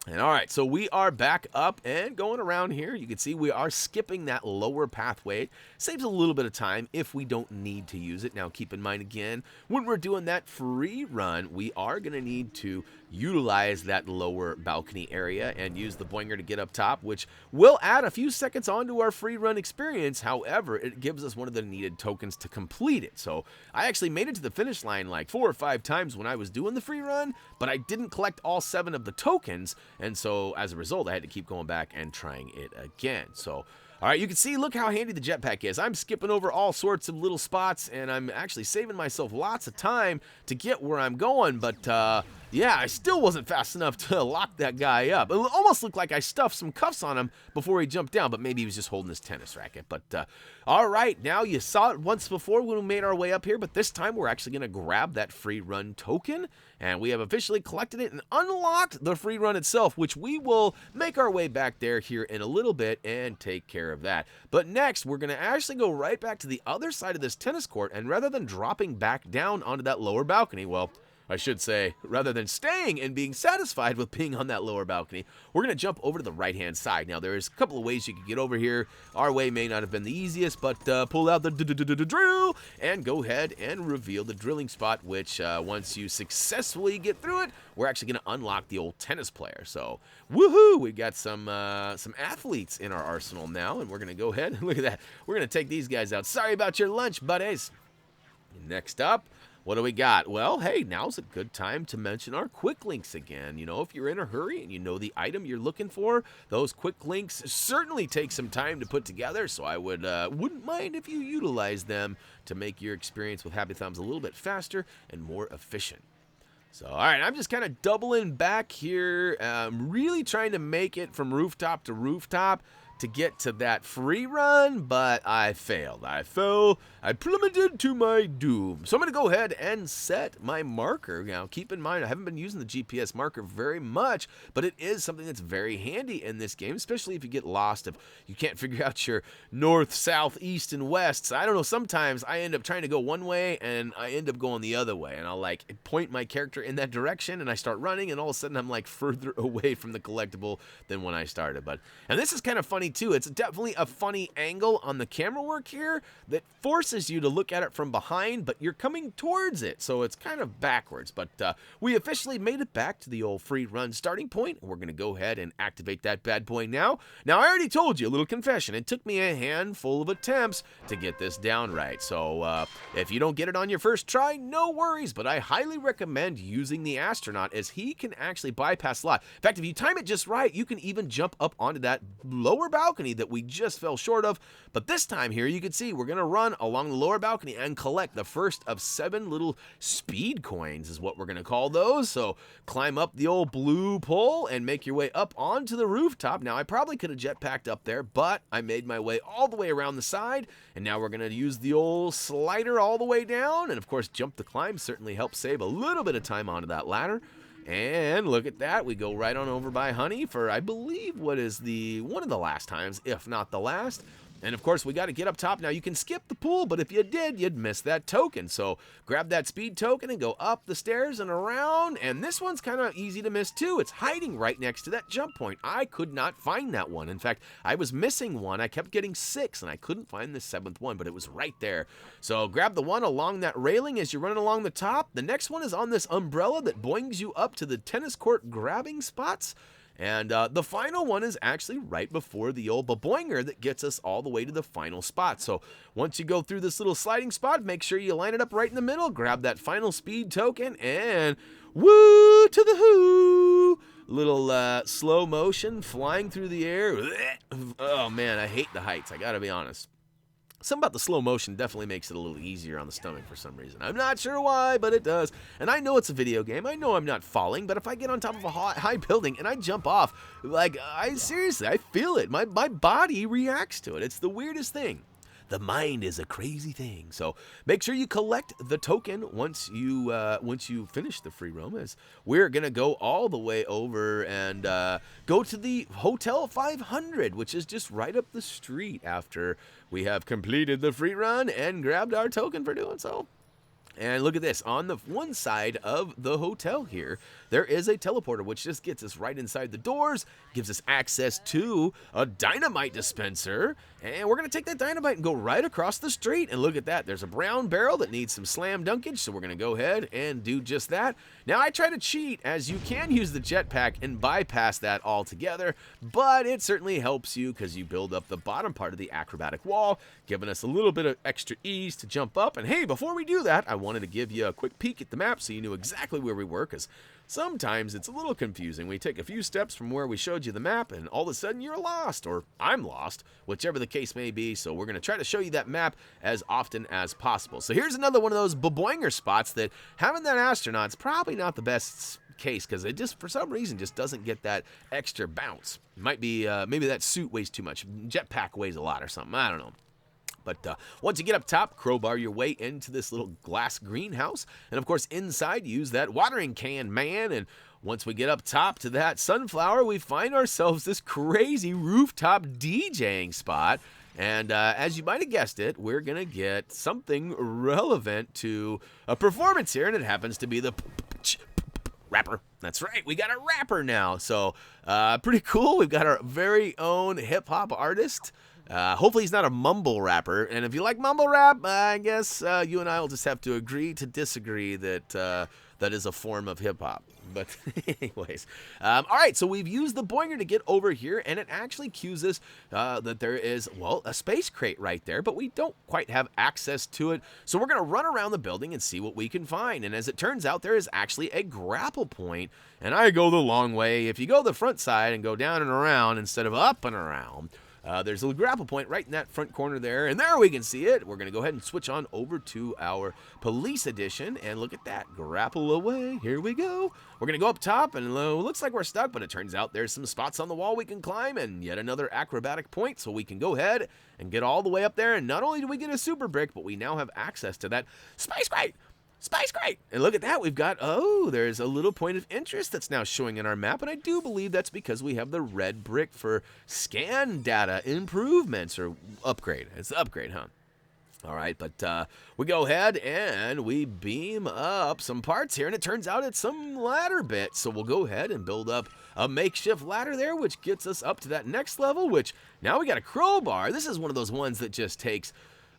And all right, so we are back up and going around here. You can see we are skipping that lower pathway. Saves a little bit of time if we don't need to use it. Now, keep in mind again, when we're doing that free run, we are going to need to utilize that lower balcony area and use the boinger to get up top, which will add a few seconds onto our free run experience. However, it gives us one of the needed tokens to complete it. So I actually made it to the finish line like 4 or 5 times when I was doing the free run, but I didn't collect all 7 of the tokens. And so as a result, I had to keep going back and trying it again. So all right, you can see, look how handy the jetpack is. I'm skipping over all sorts of little spots, and I'm actually saving myself lots of time to get where I'm going. But, yeah, I still wasn't fast enough to lock that guy up. It almost looked like I stuffed some cuffs on him before he jumped down, but maybe he was just holding his tennis racket. But, all right, now you saw it once before when we made our way up here, but this time we're actually going to grab that free run token, and we have officially collected it and unlocked the free run itself, which we will make our way back there here in a little bit and take care of that. But next, we're going to actually go right back to the other side of this tennis court, and rather than dropping back down onto that lower balcony, well, I should say, rather than staying and being satisfied with being on that lower balcony, we're going to jump over to the right-hand side. Now, there's a couple of ways you can get over here. Our way may not have been the easiest, but pull out the drill and go ahead and reveal the drilling spot, which once you successfully get through it, we're actually going to unlock the old tennis player. So, woohoo! We got some athletes in our arsenal now, and we're going to go ahead and look at that. We're going to take these guys out. Sorry about your lunch, buddies. Next up, what do we got? Well, hey, now's a good time to mention our quick links again. You know, if you're in a hurry and you know the item you're looking for, those quick links certainly take some time to put together, so I wouldn't mind if you utilize them to make your experience with Happy Thumbs a little bit faster and more efficient. So, all right, I'm just kind of doubling back here, really trying to make it from rooftop to rooftop to get to that free run, but I failed. I plummeted to my doom. So I'm going to go ahead and set my marker. Now, keep in mind, I haven't been using the GPS marker very much, but it is something that's very handy in this game, especially if you get lost, if you can't figure out your north, south, east, and west. So I don't know, sometimes I end up trying to go one way, and I end up going the other way, and I'll, like, point my character in that direction, and I start running, and all of a sudden I'm, like, further away from the collectible than when I started. And this is kind of funny, too. It's definitely a funny angle on the camera work here that forces you to look at it from behind, but you're coming towards it, so it's kind of backwards. But we officially made it back to the old free run starting point, and we're going to go ahead and activate that bad boy now. Now, I already told you, a little confession, it took me a handful of attempts to get this down right. So if you don't get it on your first try, no worries, but I highly recommend using the astronaut, as he can actually bypass a lot. In fact, if you time it just right, you can even jump up onto that lower balcony that we just fell short of. But this time here, you can see we're going to run along the lower balcony and collect the first of 7 little speed coins is what we're going to call those. So climb up the old blue pole and make your way up onto the rooftop. Now, I probably could have jetpacked up there, but I made my way all the way around the side, and now we're going to use the old slider all the way down. And of course, jump the climb certainly helps save a little bit of time onto that ladder. And look at that, we go right on over by Honey for, I believe, what is one of the last times, if not the last. And of course, we got to get up top. Now, you can skip the pool, but if you did, you'd miss that token. So grab that speed token and go up the stairs and around. And this one's kind of easy to miss too. It's hiding right next to that jump point. I could not find that one. In fact, I was missing one. I kept getting 6, and I couldn't find the 7th one, but it was right there. So grab the one along that railing as you're running along the top. The next one is on this umbrella that boings you up to the tennis court grabbing spots. And the final one is actually right before the old baboinger that gets us all the way to the final spot. So once you go through this little sliding spot, make sure you line it up right in the middle, grab that final speed token, and woo to the hoo! Little slow motion flying through the air. Oh man, I hate the heights, I gotta be honest. Something about the slow motion definitely makes it a little easier on the stomach for some reason. I'm not sure why, but it does. And I know it's a video game. I know I'm not falling, but if I get on top of a high building and I jump off, like, seriously, I feel it. My body reacts to it. It's the weirdest thing. The mind is a crazy thing. So make sure you collect the token once you finish the free roam. As we're gonna go all the way over and go to the Hotel 500, which is just right up the street after we have completed the free run and grabbed our token for doing so. And look at this. On the one side of the hotel here, there is a teleporter, which just gets us right inside the doors, gives us access to a dynamite dispenser, and we're going to take that dynamite and go right across the street. And look at that. There's a brown barrel that needs some slam dunkage, so we're going to go ahead and do just that. Now, I try to cheat, as you can use the jetpack and bypass that altogether, but it certainly helps you because you build up the bottom part of the acrobatic wall, giving us a little bit of extra ease to jump up. And hey, before we do that, I wanted to give you a quick peek at the map so you knew exactly where we were, because sometimes it's a little confusing. We take a few steps from where we showed you the map, and all of a sudden you're lost, or I'm lost, whichever the case may be. So we're going to try to show you that map as often as possible. So here's another one of those boinger spots that having that astronaut's probably not the best case, because it just, for some reason, just doesn't get that extra bounce. It might be, maybe that suit weighs too much. Jetpack weighs a lot or something. I don't know. But once you get up top, crowbar your way into this little glass greenhouse. And, of course, inside, use that watering can, man. And once we get up top to that sunflower, we find ourselves this crazy rooftop DJing spot. And as you might have guessed it, we're going to get something relevant to a performance here. And it happens to be the rapper. That's right. We got a rapper now. So pretty cool. We've got our very own hip-hop artist. Hopefully he's not a mumble rapper, and if you like mumble rap, I guess you and I will just have to agree to disagree that that is a form of hip-hop. But anyways, all right, so we've used the boinger to get over here, and it actually cues us that there is, well, a space crate right there, but we don't quite have access to it, so we're going to run around the building and see what we can find. And as it turns out, there is actually a grapple point, and I go the long way. If you go the front side and go down and around instead of up and around, there's a grapple point right in that front corner there, and there we can see it. We're going to go ahead and switch on over to our police edition, and look at that. Grapple away. Here we go. We're going to go up top, and looks like we're stuck, but it turns out there's some spots on the wall we can climb, and yet another acrobatic point, so we can go ahead and get all the way up there. And not only do we get a super brick, but we now have access to that space crate. Space crate! And look at that, we've got, oh, there's a little point of interest that's now showing in our map, and I do believe that's because we have the red brick for scan data improvements, or upgrade. It's the upgrade, huh? All right, but we go ahead and we beam up some parts here, and it turns out it's some ladder bit, so we'll go ahead and build up a makeshift ladder there, which gets us up to that next level, which now we got a crowbar. This is one of those ones that just takes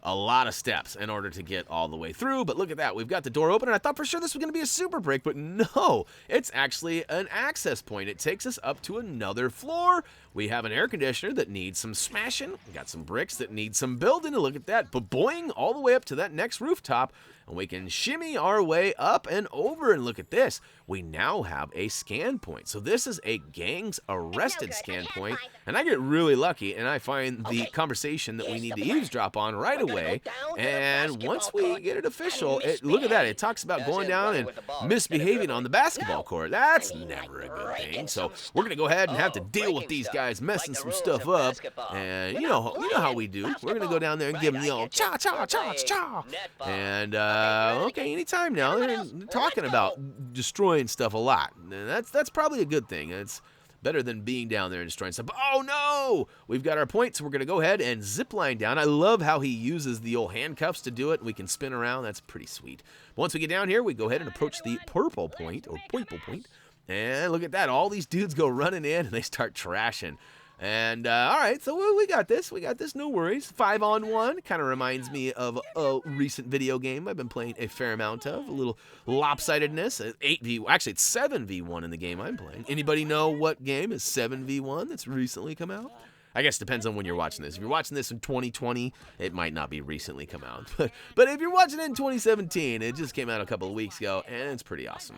a lot of steps in order to get all the way through, but look at that. We've got the door open, and I thought for sure this was going to be a super brick, but no, it's actually an access point. It takes us up to another floor. We have an air conditioner that needs some smashing. We got some bricks that need some building, and look at that, boing, all the way up to that next rooftop, and we can shimmy our way up and over, and look at this. We now have a scan point. So this is a gangs arrested scan point, and I get really lucky, and I find the conversation that we need to eavesdrop on right away, and once we get it official, look at that. It talks about going down and misbehaving on the basketball court. That's never a good thing. So we're going to go ahead and have to deal with these guys messing some stuff up, and you know how we do. We're going to go down there and give them the old cha-cha-cha-cha. And okay, anytime now, they're talking about destroying stuff a lot. And that's probably a good thing. It's better than being down there and destroying stuff. But, oh no! We've got our points, so we're going to go ahead and zip line down. I love how he uses the old handcuffs to do it. We can spin around. That's pretty sweet. But once we get down here, we go ahead and approach the purple point, or purple point. And look at that. All these dudes go running in, and they start trashing. And, all right, so we got this. We got this, no worries. 5-on-1 kind of reminds me of a recent video game I've been playing a fair amount of. A little lopsidedness. 8v, actually, it's 7v1 in the game I'm playing. Anybody know what game is 7v1 that's recently come out? I guess it depends on when you're watching this. If you're watching this in 2020, it might not be recently come out. But if you're watching it in 2017, it just came out a couple of weeks ago, and it's pretty awesome.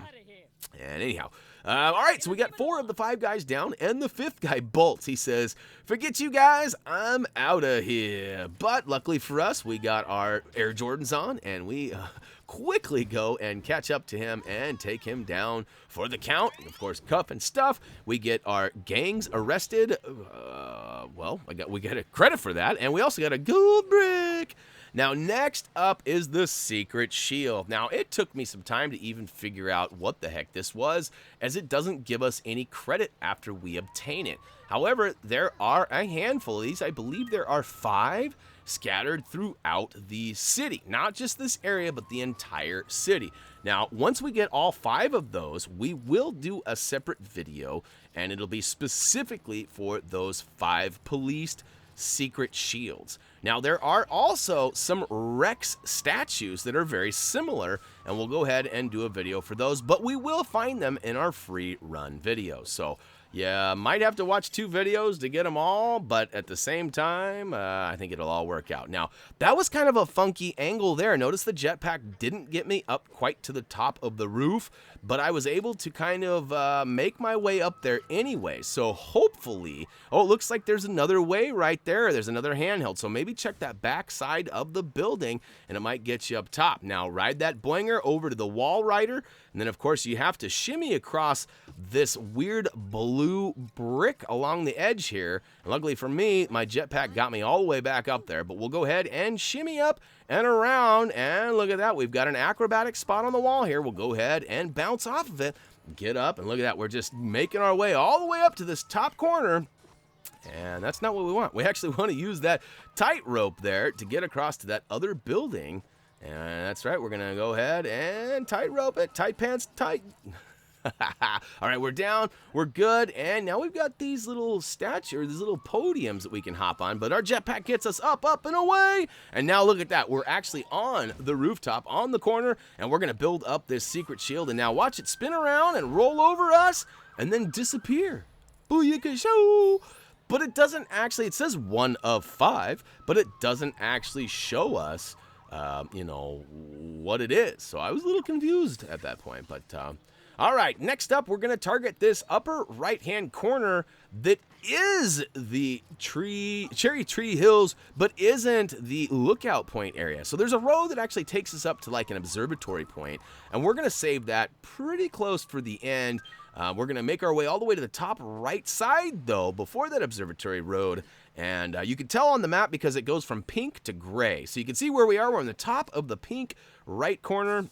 And anyhow, all right, so we got 4 of the 5 guys down, and the 5th guy bolts. He says, "Forget you guys, I'm out of here." But luckily for us, we got our Air Jordans on, and we quickly go and catch up to him and take him down for the count. Of course, cuff and stuff. We get our gangs arrested. Well, we got a credit for that, and we also got a gold brick. Now, next up is the secret shield. Now, it took me some time to even figure out what the heck this was, as it doesn't give us any credit after we obtain it. However, there are a handful of these. I believe there are 5 scattered throughout the city. Not just this area, but the entire city. Now, once we get all 5 of those, we will do a separate video, and it'll be specifically for those 5 policed secret shields. Now, there are also some Rex statues that are very similar, and we'll go ahead and do a video for those, but we will find them in our free run video. So yeah, might have to watch 2 videos to get them all, but at the same time, I think it'll all work out. Now, that was kind of a funky angle there. Notice the jetpack didn't get me up quite to the top of the roof, but I was able to kind of make my way up there anyway. So hopefully, oh, it looks like there's another way right there. There's another handheld. So maybe check that back side of the building, and it might get you up top. Now, ride that boinger over to the wall rider, and then, of course, you have to shimmy across this weird blue brick along the edge here. And luckily for me, my jetpack got me all the way back up there. But we'll go ahead and shimmy up and around. And look at that. We've got an acrobatic spot on the wall here. We'll go ahead and bounce off of it, get up, and look at that. We're just making our way all the way up to this top corner. And that's not what we want. We actually want to use that tightrope there to get across to that other building. And that's right, we're going to go ahead and tightrope it. Tight pants, tight. All right, we're down, we're good, and now we've got these little statues, these little podiums that we can hop on, but our jetpack gets us up, and away. And now look at that, we're actually on the rooftop, on the corner, and we're going to build up this secret shield, and now watch it spin around and roll over us, and then disappear. Booyaka show! But it doesn't actually, it says 1 of 5, but it doesn't actually show us you know, what it is. So I was a little confused at that point, but all right, next up, we're going to target this upper right-hand corner that is the Cherry Tree Hills, but isn't the lookout point area. So there's a road that actually takes us up to like an observatory point, and we're going to save that pretty close for the end. We're going to make our way all the way to the top right side, though, before that observatory road. And you can tell on the map because it goes from pink to gray. So you can see where we are. We're on the top of the pink right corner.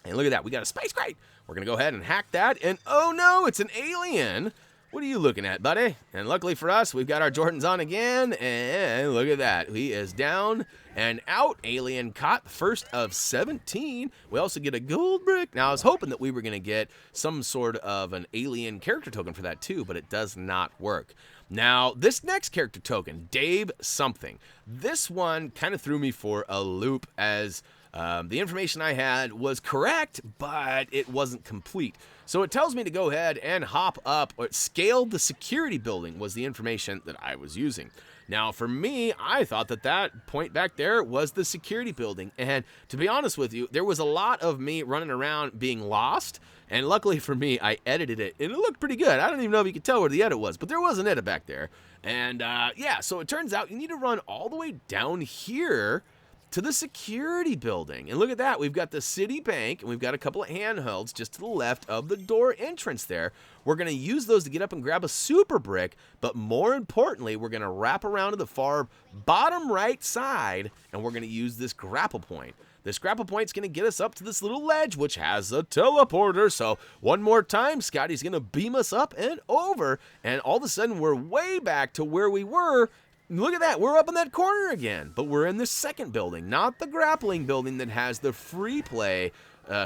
And look at that. We got a spice crate. We're going to go ahead and hack that. And oh, no, it's an alien. What are you looking at, buddy? And luckily for us, we've got our Jordans on again. And look at that. He is down and out. Alien caught, first of 17. We also get a gold brick. Now, I was hoping that we were going to get some sort of an alien character token for that too, but it does not work. Now, this next character token, Dave something. This one kind of threw me for a loop as the information I had was correct, but it wasn't complete. So it tells me to go ahead and hop up, or scale the security building was the information that I was using. Now, for me, I thought that that point back there was the security building. And to be honest with you, there was a lot of me running around being lost. And luckily for me, I edited it, and it looked pretty good. I don't even know if you could tell where the edit was, but there was an edit back there. And yeah, so it turns out you need to run all the way down here to the security building. And look at that. We've got the city bank, and we've got a couple of handhelds just to the left of the door entrance there. We're going to use those to get up and grab a super brick, but more importantly, we're going to wrap around to the far bottom right side, and we're going to use this grapple point. This grapple point's going to get us up to this little ledge, which has a teleporter. So one more time, Scotty's going to beam us up and over, and all of a sudden, we're way back to where we were. Look at that, we're up in that corner again, but we're in the second building, not the grappling building that has the free play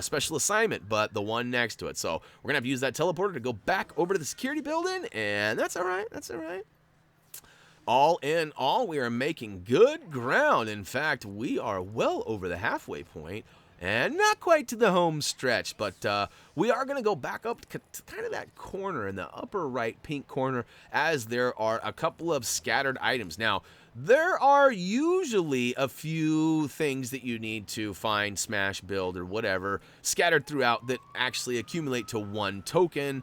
special assignment, but the one next to it. So we're going to have to use that teleporter to go back over to the security building, and that's all right, that's all right. All in all, we are making good ground. In fact, we are well over the halfway point. And not quite to the home stretch, but we are going to go back up to kind of that corner in the upper right pink corner, as there are a couple of scattered items. Now, there are usually a few things that you need to find, smash, build, or whatever scattered throughout that actually accumulate to one token.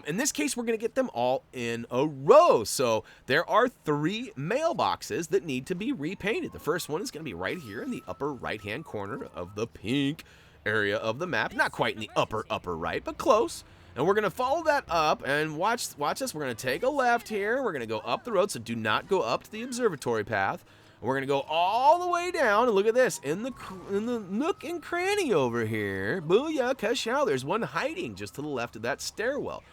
In this case, we're going to get them all in a row. So there are 3 mailboxes that need to be repainted. The first one is going to be right here in the upper right-hand corner of the pink area of the map. Not quite in the upper right, but close. And we're going to follow that up, and watch this. We're going to take a left here. We're going to go up the road, so do not go up to the observatory path. We're going to go all the way down, and look at this. In the nook and cranny over here, booyah, kashow, there's one hiding just to the left of that stairwell.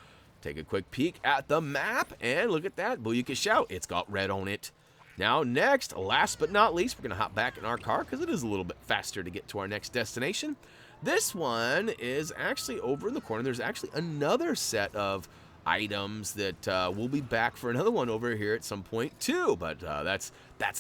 Take a quick peek at the map, and look at that, booyah, kashow, it's got red on it. Now next, last but not least, we're going to hop back in our car, because it is a little bit faster to get to our next destination. This one is actually over in the corner. There's actually another set of items that we'll be back for another one over here at some point too, but that's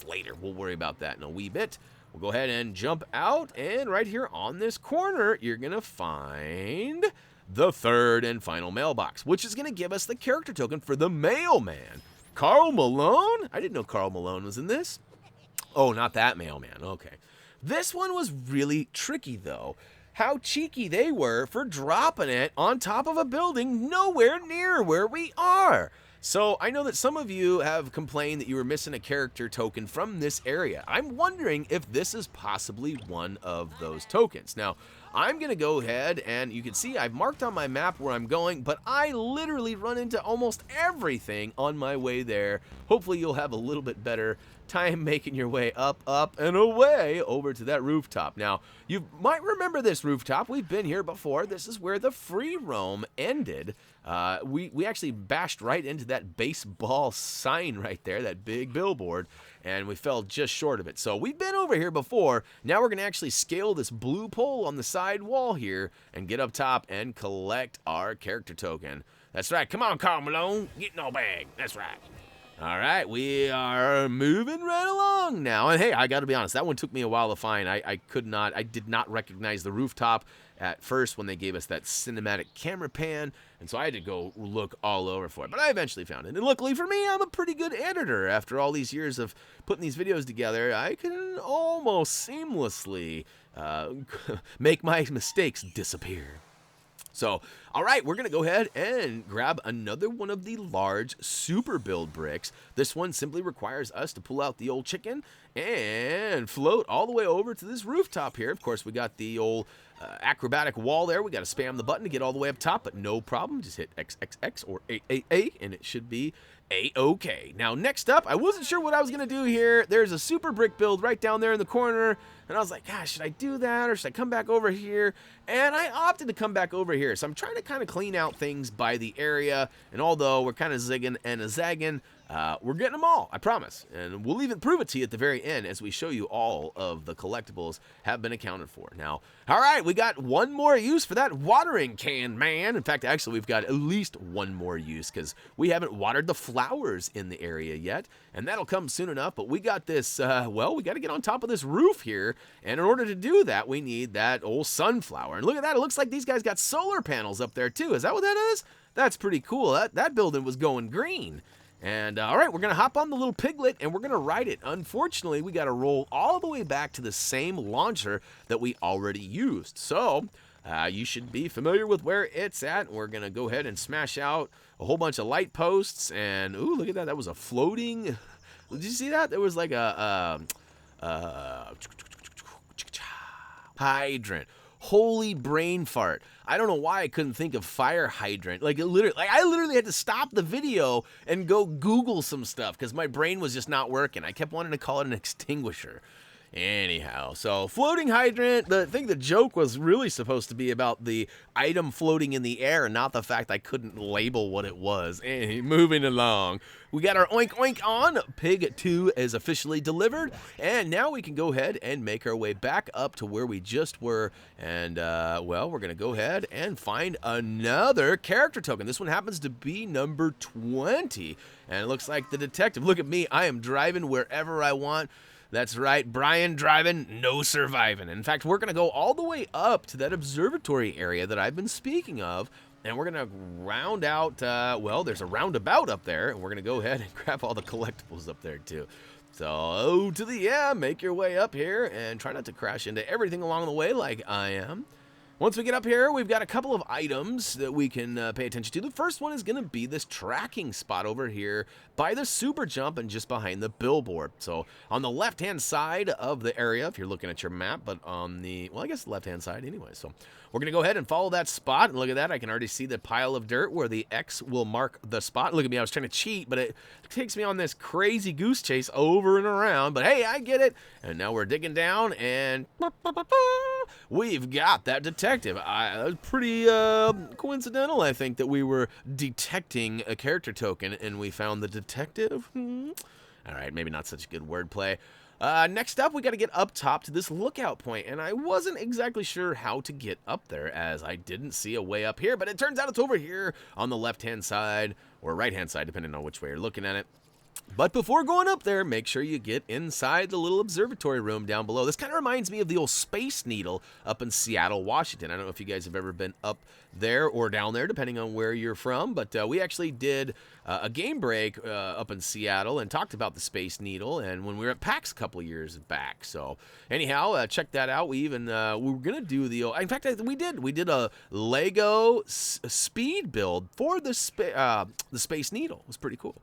later. We'll worry about that in a wee bit. We'll go ahead and jump out, and right here on this corner, you're going to find the 3rd and final mailbox, which is going to give us the character token for the mailman. Carl Malone? I didn't know Carl Malone was in this. Oh, not that mailman. Okay. This one was really tricky, though. How cheeky they were for dropping it on top of a building nowhere near where we are. So I know that some of you have complained that you were missing a character token from this area. I'm wondering if this is possibly one of those tokens. Now, I'm going to go ahead, and you can see I've marked on my map where I'm going, but I literally run into almost everything on my way there. Hopefully you'll have a little bit better time making your way up, and away over to that rooftop. Now, you might remember this rooftop. We've been here before. This is where the free roam ended. We actually bashed right into that baseball sign right there, that big billboard, and we fell just short of it. So we've been over here before. Now we're going to actually scale this blue pole on the side wall here and get up top and collect our character token. That's right. Come on, Carl Malone. Get in our bag. That's right. All right, we are moving right along now. And hey, I got to be honest, that one took me a while to find. I did not recognize the rooftop at first when they gave us that cinematic camera pan, and so I had to go look all over for it. But I eventually found it. And luckily for me, I'm a pretty good editor. After all these years of putting these videos together, I can almost seamlessly make my mistakes disappear. So, all right, we're going to go ahead and grab another one of the large super build bricks. This one simply requires us to pull out the old chicken and float all the way over to this rooftop here. Of course, we got the old acrobatic wall there. We got to spam the button to get all the way up top, but no problem. Just hit XXX or A, and it should be A-OK. Now, next up, I wasn't sure what I was going to do here. There's a super brick build right down there in the corner, and I was like, gosh, should I do that, or should I come back over here? And I opted to come back over here. So I'm trying to kind of clean out things by the area, and although we're kind of zigging and a zagging, we're getting them all, I promise. And we'll even prove it to you at the very end as we show you all of the collectibles have been accounted for. Now, all right, we got one more use for that watering can, man. In fact, actually, we've got at least one more use because we haven't watered the flowers in the area yet, and that'll come soon enough. But we got this, well, we got to get on top of this roof here, and in order to do that, we need that old sunflower. And look at that, it looks like these guys got solar panels up there too. Is that what that is? That's pretty cool. That building was going green. And all right, we're going to hop on the little piglet and we're going to ride it. Unfortunately, we got to roll all the way back to the same launcher that we already used. So you should be familiar with where it's at. We're going to go ahead and smash out a whole bunch of light posts. And ooh, look at that. That was a floating. Did you see that? There was like a hydrant. Holy brain fart. I don't know why I couldn't think of fire hydrant. I literally had to stop the video and go Google some stuff because my brain was just not working. I kept wanting to call it an extinguisher. Anyhow, so floating hydrant, I think the joke was really supposed to be about the item floating in the air, not the fact I couldn't label what it was. Moving along. We got our oink oink on. Pig 2 is officially delivered. And now we can go ahead and make our way back up to where we just were. And, well, we're going to go ahead and find another character token. This one happens to be number 20. And it looks like the detective. Look at me. I am driving wherever I want. That's right, Brian driving, no surviving. In fact, we're going to go all the way up to that observatory area that I've been speaking of, and we're going to round out, well, there's a roundabout up there, and we're going to go ahead and grab all the collectibles up there, too. So, make your way up here, and try not to crash into everything along the way like I am. Once we get up here, we've got a couple of items that we can pay attention to. The first one is going to be this tracking spot over here by the super jump and just behind the billboard. So on the left-hand side of the area, if you're looking at your map, but on the, well, I guess the left-hand side anyway. So we're going to go ahead and follow that spot. And look at that. I can already see the pile of dirt where the X will mark the spot. Look at me. I was trying to cheat, but it takes me on this crazy goose chase over and around. But hey, I get it. And now we're digging down and we've got that detective. It was pretty coincidental, I think, that we were detecting a character token and we found the detective. All right, maybe not such good wordplay. Next up, we got to get up top to this lookout point, and I wasn't exactly sure how to get up there as I didn't see a way up here, but it turns out it's over here on the left-hand side or right-hand side, depending on which way you're looking at it. But before going up there, make sure you get inside the little observatory room down below. This kind of reminds me of the old Space Needle up in Seattle, Washington. I don't know if you guys have ever been up there or down there, depending on where you're from. But we actually did a game break up in Seattle and talked about the Space Needle, and when we were at PAX a couple of years back. So anyhow, check that out. We even we were gonna do the. In fact, we did a Lego speed build for the Space Needle. It was pretty cool.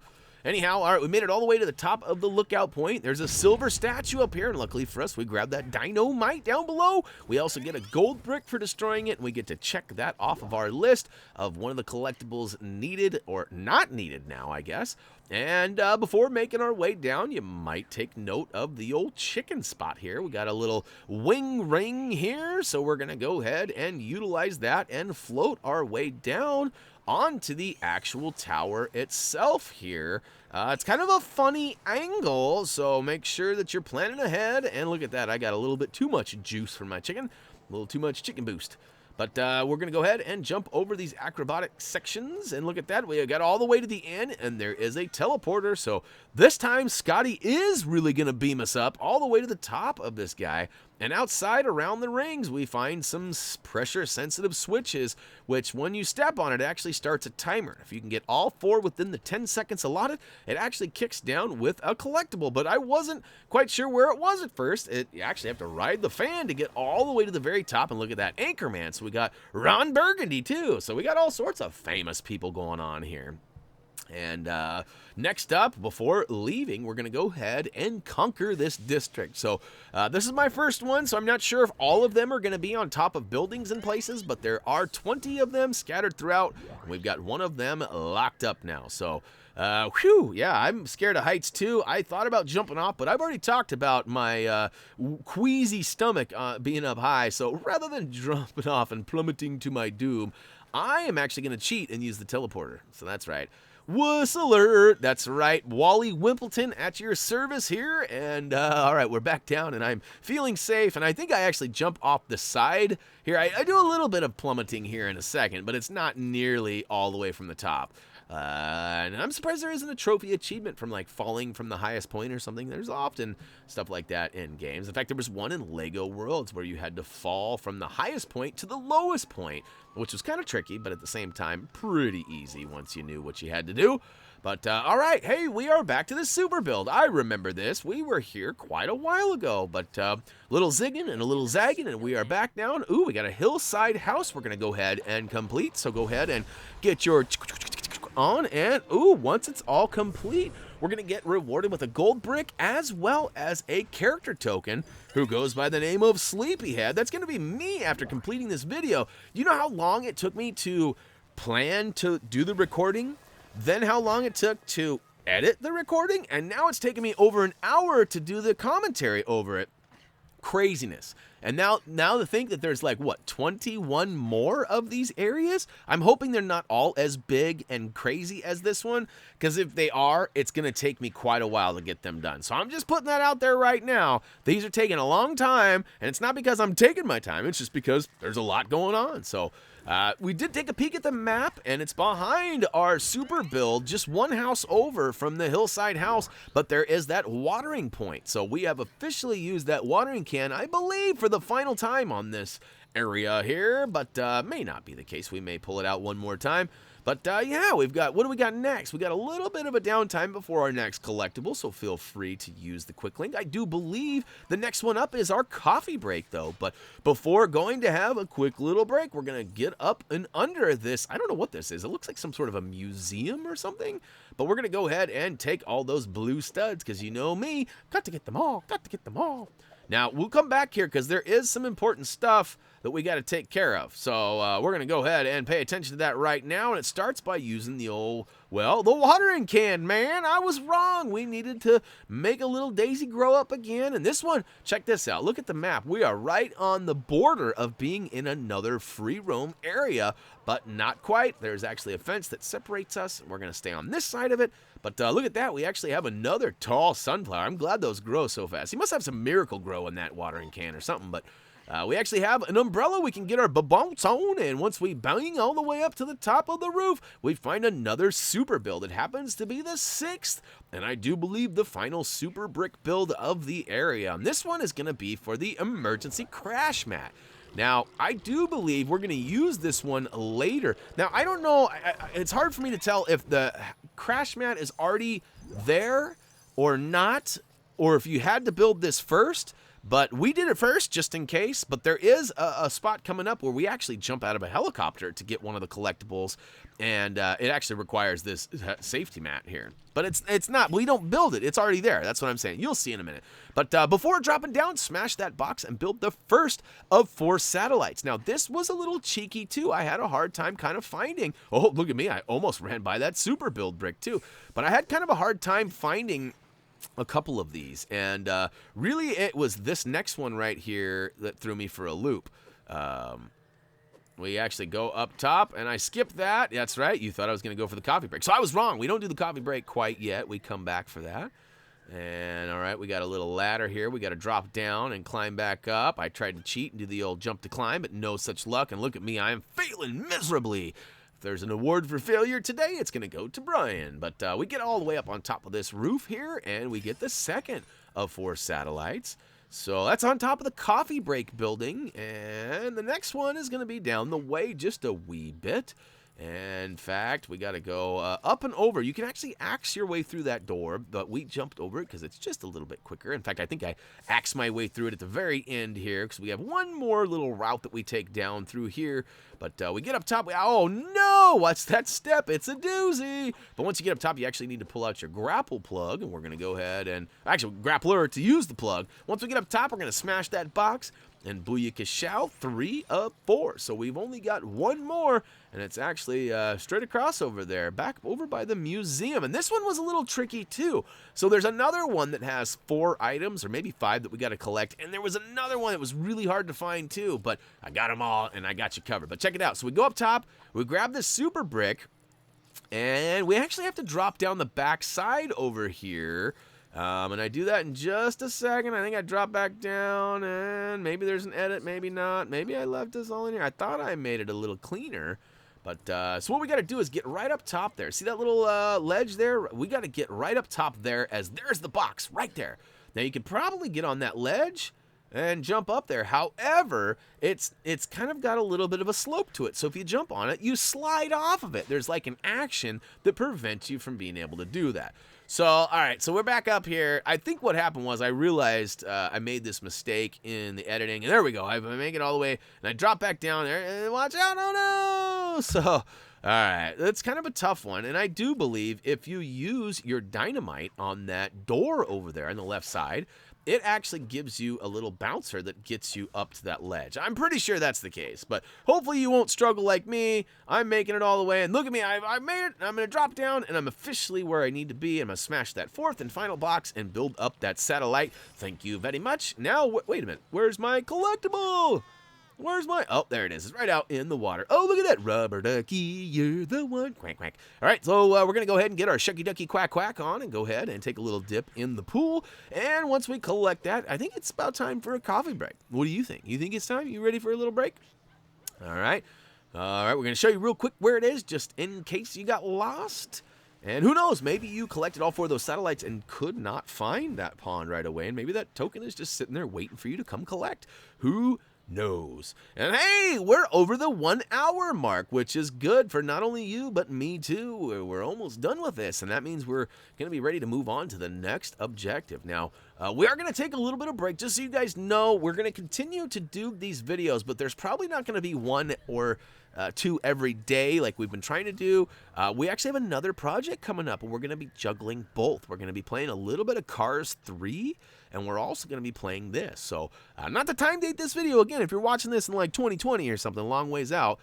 Anyhow, all right, we made it all the way to the top of the lookout point. There's a silver statue up here, and luckily for us, we grabbed that dynamite down below. We also get a gold brick for destroying it, and we get to check that off of our list of one of the collectibles needed or not needed now, I guess. And before making our way down, you might take note of the old chicken spot here. We got a little wing ring here, so we're going to go ahead and utilize that and float our way down onto the actual tower itself here. It's kind of a funny angle, so make sure that you're planning ahead. And look at that, I got a little bit too much juice for my chicken, a little too much chicken boost. But we're going to go ahead and jump over these acrobatic sections, and look at that. We got all the way to the end, and there is a teleporter. So this time, Scotty is really going to beam us up all the way to the top of this guy. And outside around the rings, we find some pressure-sensitive switches, which when you step on it, actually starts a timer. If you can get all 4 within the 10 seconds allotted, it actually kicks down with a collectible. But I wasn't quite sure where it was at first. You actually have to ride the fan to get all the way to the very top. And look at that, Anchorman. So we got Ron Burgundy, too. So we got all sorts of famous people going on here. And next up, before leaving, we're going to go ahead and conquer this district. So this is my first one, so I'm not sure if all of them are going to be on top of buildings and places, but there are 20 of them scattered throughout. And we've got one of them locked up now. So, yeah, I'm scared of heights too. I thought about jumping off, but I've already talked about my queasy stomach being up high. So rather than jumping off and plummeting to my doom, I am actually going to cheat and use the teleporter. So that's right. Wuss alert! That's right, Wally Wimpleton at your service here, and all right, we're back down, and I'm feeling safe, and I think I actually jump off the side here. I do a little bit of plummeting here in a second, but it's not nearly all the way from the top. And I'm surprised there isn't a trophy achievement from like falling from the highest point or something. There's often stuff like that in games. In fact, there was one in Lego Worlds where you had to fall from the highest point to the lowest point, which was kind of tricky, but at the same time, pretty easy once you knew what you had to do. But, all right, hey, we are back to the super build. I remember this. We were here quite a while ago, but little zigging and a little zagging, and we are back down. Ooh, we got a hillside house we're going to go ahead and complete. So go ahead and get your on, and ooh, once it's all complete, we're going to get rewarded with a gold brick as well as a character token who goes by the name of Sleepyhead. That's going to be me after completing this video. You know how long it took me to plan to do the recording? Then how long it took to edit the recording? And now it's taken me over an hour to do the commentary over it. Craziness. And now to think that there's like, what, 21 more of these areas? I'm hoping they're not all as big and crazy as this one, because if they are, it's going to take me quite a while to get them done. So I'm just putting that out there right now. These are taking a long time, and it's not because I'm taking my time. It's just because there's a lot going on. So We did take a peek at the map, and it's behind our super build, just one house over from the hillside house, but there is that watering point. So we have officially used that watering can, I believe, for the final time on this area here, but may not be the case. We may pull it out one more time. But yeah, we've got, what do we got next? We got a little bit of a downtime before our next collectible, so feel free to use the quick link. I do believe the next one up is our coffee break, though. But before going to have a quick little break, we're going to get up and under this. I don't know what this is. It looks like some sort of a museum or something. But we're going to go ahead and take all those blue studs, because you know me, got to get them all, got to get them all. Now, we'll come back here because there is some important stuff that we got to take care of. So we're going to go ahead and pay attention to that right now. And it starts by using the old, well, the watering can, man. I was wrong. We needed to make a little daisy grow up again. And this one, check this out. Look at the map. We are right on the border of being in another free roam area, but not quite. There's actually a fence that separates us. And we're going to stay on this side of it. But look at that. We actually have another tall sunflower. I'm glad those grow so fast. He must have some miracle grow in that watering can or something. But we actually have an umbrella. We can get our babonks on. And once we bang all the way up to the top of the roof, we find another super build. It happens to be the 6th. And I do believe the final super brick build of the area. And this one is going to be for the emergency crash mat. Now, I do believe we're going to use this one later. Now, I don't know. It's hard for me to tell if the crash mat is already there or not, or if you had to build this first. But we did it first, just in case. But there is a spot coming up where we actually jump out of a helicopter to get one of the collectibles. And it actually requires this safety mat here. But it's not. We don't build it. It's already there. That's what I'm saying. You'll see in a minute. But before dropping down, smash that box and build the first of 4 satellites. Now, this was a little cheeky, too. I had a hard time kind of finding. Oh, look at me. I almost ran by that super build brick, too. But I had kind of a hard time finding a couple of these, and really it was this next one right here that threw me for a loop. We actually go up top, and I skipped that. That's right, you thought I was going to go for the coffee break. So I was wrong. We don't do the coffee break quite yet. We come back for that. And all right, we got a little ladder here. We got to drop down and climb back up. I tried to cheat and do the old jump to climb, but no such luck. And look at me, I am failing miserably. There's an award for failure today, it's going to go to Brian. But we get all the way up on top of this roof here, and we get the second of 4 satellites. So that's on top of the coffee break building, and the next one is going to be down the way just a wee bit. And in fact, we got to go up and over. You can actually axe your way through that door, but we jumped over it because it's just a little bit quicker. In fact, I think I axed my way through it at the very end here because we have one more little route that we take down through here. But we get up top. Oh, no! What's that step? It's a doozy! But once you get up top, you actually need to pull out your grapple plug, and we're going to go ahead and... Actually, grappler to use the plug. Once we get up top, we're going to smash that box. And booyakashow, 3 of 4. So we've only got one more, and it's actually straight across over there, back over by the museum. And this one was a little tricky, too. So there's another one that has 4 items, or maybe 5 that we got to collect. And there was another one that was really hard to find, too. But I got them all, and I got you covered. But check it out. So we go up top, we grab this super brick, and we actually have to drop down the back side over here. And I do that in just a second. I think I drop back down, and maybe there's an edit, maybe not. Maybe I left this all in here. I thought I made it a little cleaner. But so what we got to do is get right up top there. See that little ledge there? We got to get right up top there, as there's the box right there. Now, you could probably get on that ledge and jump up there. However, it's kind of got a little bit of a slope to it. So if you jump on it, you slide off of it. There's like an action that prevents you from being able to do that. So, all right, so we're back up here. I think what happened was I realized I made this mistake in the editing. And there we go. I make it all the way, and I drop back down there, and watch out, oh no! So, all right, that's kind of a tough one. And I do believe if you use your dynamite on that door over there on the left side, it actually gives you a little bouncer that gets you up to that ledge. I'm pretty sure that's the case, but hopefully you won't struggle like me. I'm making it all the way, and look at me, I made it. I'm going to drop down, and I'm officially where I need to be. I'm going to smash that 4th and final box and build up that satellite. Thank you very much. Now, wait a minute. Where's my collectible? Where's my... Oh, there it is. It's right out in the water. Oh, look at that. Rubber ducky, you're the one. Quack, quack. All right, so we're going to go ahead and get our shucky ducky quack quack on and go ahead and take a little dip in the pool. And once we collect that, I think it's about time for a coffee break. What do you think? You think it's time? You ready for a little break? All right. All right, we're going to show you real quick where it is, just in case you got lost. And who knows, maybe you collected all 4 of those satellites and could not find that pond right away, and maybe that token is just sitting there waiting for you to come collect. Who knows? And hey, we're over the 1 hour mark, which is good for not only you, but me too. We're almost done with this, and that means we're going to be ready to move on to the next objective. Now, we are going to take a little bit of break, just so you guys know. We're going to continue to do these videos, but there's probably not going to be 1 or 2 every day like we've been trying to do. We actually have another project coming up, and we're going to be juggling both. We're going to be playing a little bit of Cars 3, and we're also going to be playing this. So, not to time date this video. Again, if you're watching this in like 2020 or something, a long ways out,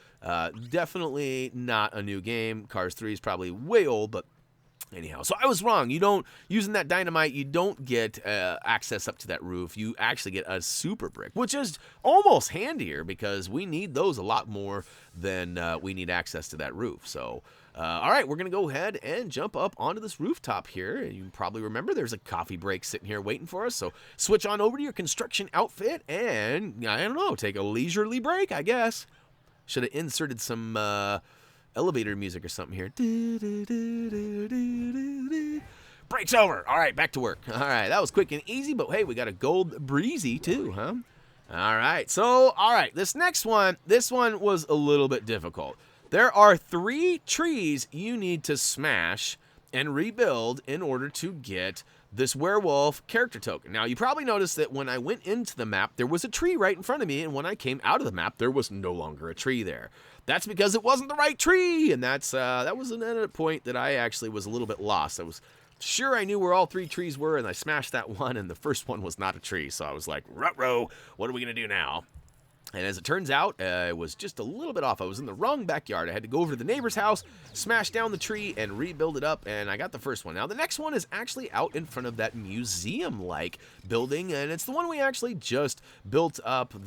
definitely not a new game. Cars 3 is probably way old, but anyhow, so I was wrong. You don't, using that dynamite, you don't get access up to that roof. You actually get a super brick, which is almost handier because we need those a lot more than we need access to that roof. So, all right, we're going to go ahead and jump up onto this rooftop here. You probably remember there's a coffee break sitting here waiting for us. So switch on over to your construction outfit and, I don't know, take a leisurely break, I guess. Should have inserted some elevator music or something here. Break's over. All right, back to work. All right, that was quick and easy, but hey, we got a gold breezy too, huh? All right, so, all right, this one was a little bit difficult. There are 3 trees you need to smash and rebuild in order to get this werewolf character token. Now, you probably noticed that when I went into the map, there was a tree right in front of me, and when I came out of the map, there was no longer a tree there. That's because it wasn't the right tree, and that was a point that I actually was a little bit lost. I was sure I knew where all 3 trees were, and I smashed that one, and the first one was not a tree, so I was like, ruh-roh, what are we going to do now? And as it turns out, I was just a little bit off. I was in the wrong backyard. I had to go over to the neighbor's house, smash down the tree, and rebuild it up, and I got the first one. Now, the next one is actually out in front of that museum-like building, and it's the one we actually just built up found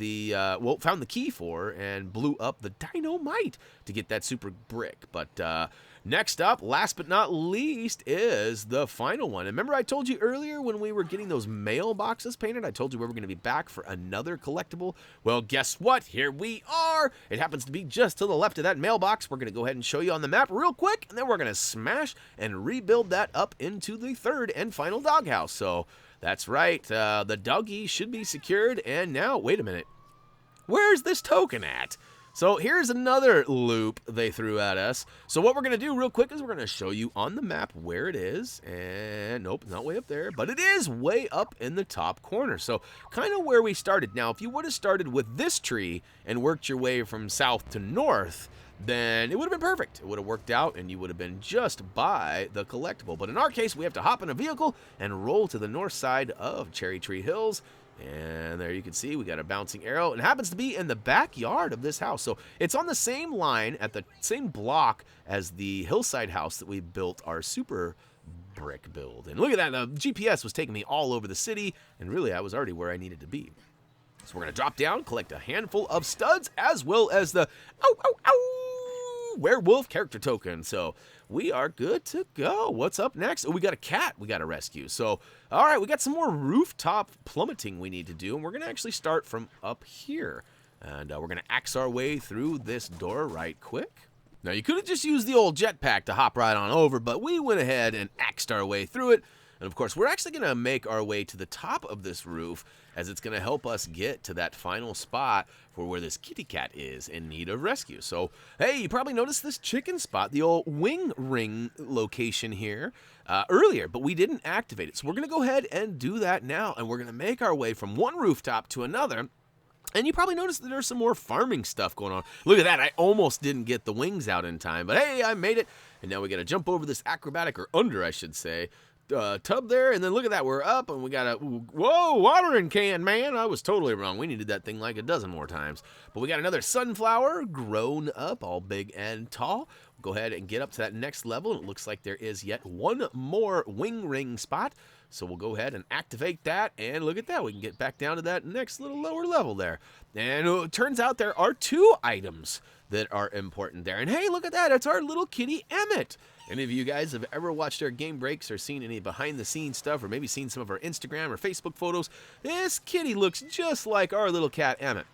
the key for, and blew up the dynamite to get that super brick. But, next up, last but not least, is the final one. And remember I told you earlier when we were getting those mailboxes painted, I told you we were going to be back for another collectible? Well, guess what? Here we are! It happens to be just to the left of that mailbox. We're going to go ahead and show you on the map real quick, and then we're going to smash and rebuild that up into the 3rd and final doghouse. So, that's right, the doggy should be secured, and now, wait a minute. Where's this token at? So here's another loop they threw at us. So what we're going to do real quick is we're going to show you on the map where it is. And nope, not way up there, but it is way up in the top corner. So kind of where we started. Now, if you would have started with this tree and worked your way from south to north, then it would have been perfect. It would have worked out and you would have been just by the collectible. But in our case, we have to hop in a vehicle and roll to the north side of Cherry Tree Hills. And there you can see we got a bouncing arrow. And it happens to be in the backyard of this house. So it's on the same line at the same block as the hillside house that we built our super brick build. And look at that. The GPS was taking me all over the city. And really, I was already where I needed to be. So we're going to drop down, collect a handful of studs, as well as the werewolf character token. So we are good to go. What's up next? Oh, we got a cat we got to rescue. So, all right, we got some more rooftop plummeting we need to do, and we're going to actually start from up here. And we're going to axe our way through this door right quick. Now, you could have just used the old jetpack to hop right on over, but we went ahead and axed our way through it. And, of course, we're actually going to make our way to the top of this roof, as it's going to help us get to that final spot for where this kitty cat is in need of rescue. So, hey, you probably noticed this chicken spot, the old wing ring location here earlier, but we didn't activate it. So we're going to go ahead and do that now, and we're going to make our way from one rooftop to another. And you probably noticed that there's some more farming stuff going on. Look at that. I almost didn't get the wings out in time, but hey, I made it. And now we got to jump over this acrobatic, or under, I should say, tub there, and then look at that, we're up, and we got a, whoa, watering can, man. I was totally wrong. We needed that thing like a dozen more times. But we got another sunflower grown up, all big and tall. We'll go ahead and get up to that next level, and it looks like there is yet one more wing ring spot. So we'll go ahead and activate that, and look at that. We can get back down to that next little lower level there. And it turns out there are 2 items that are important there. And hey, look at that. It's our little kitty Emmett. Any of you guys have ever watched our game breaks or seen any behind-the-scenes stuff, or maybe seen some of our Instagram or Facebook photos? This kitty looks just like our little cat Emmett.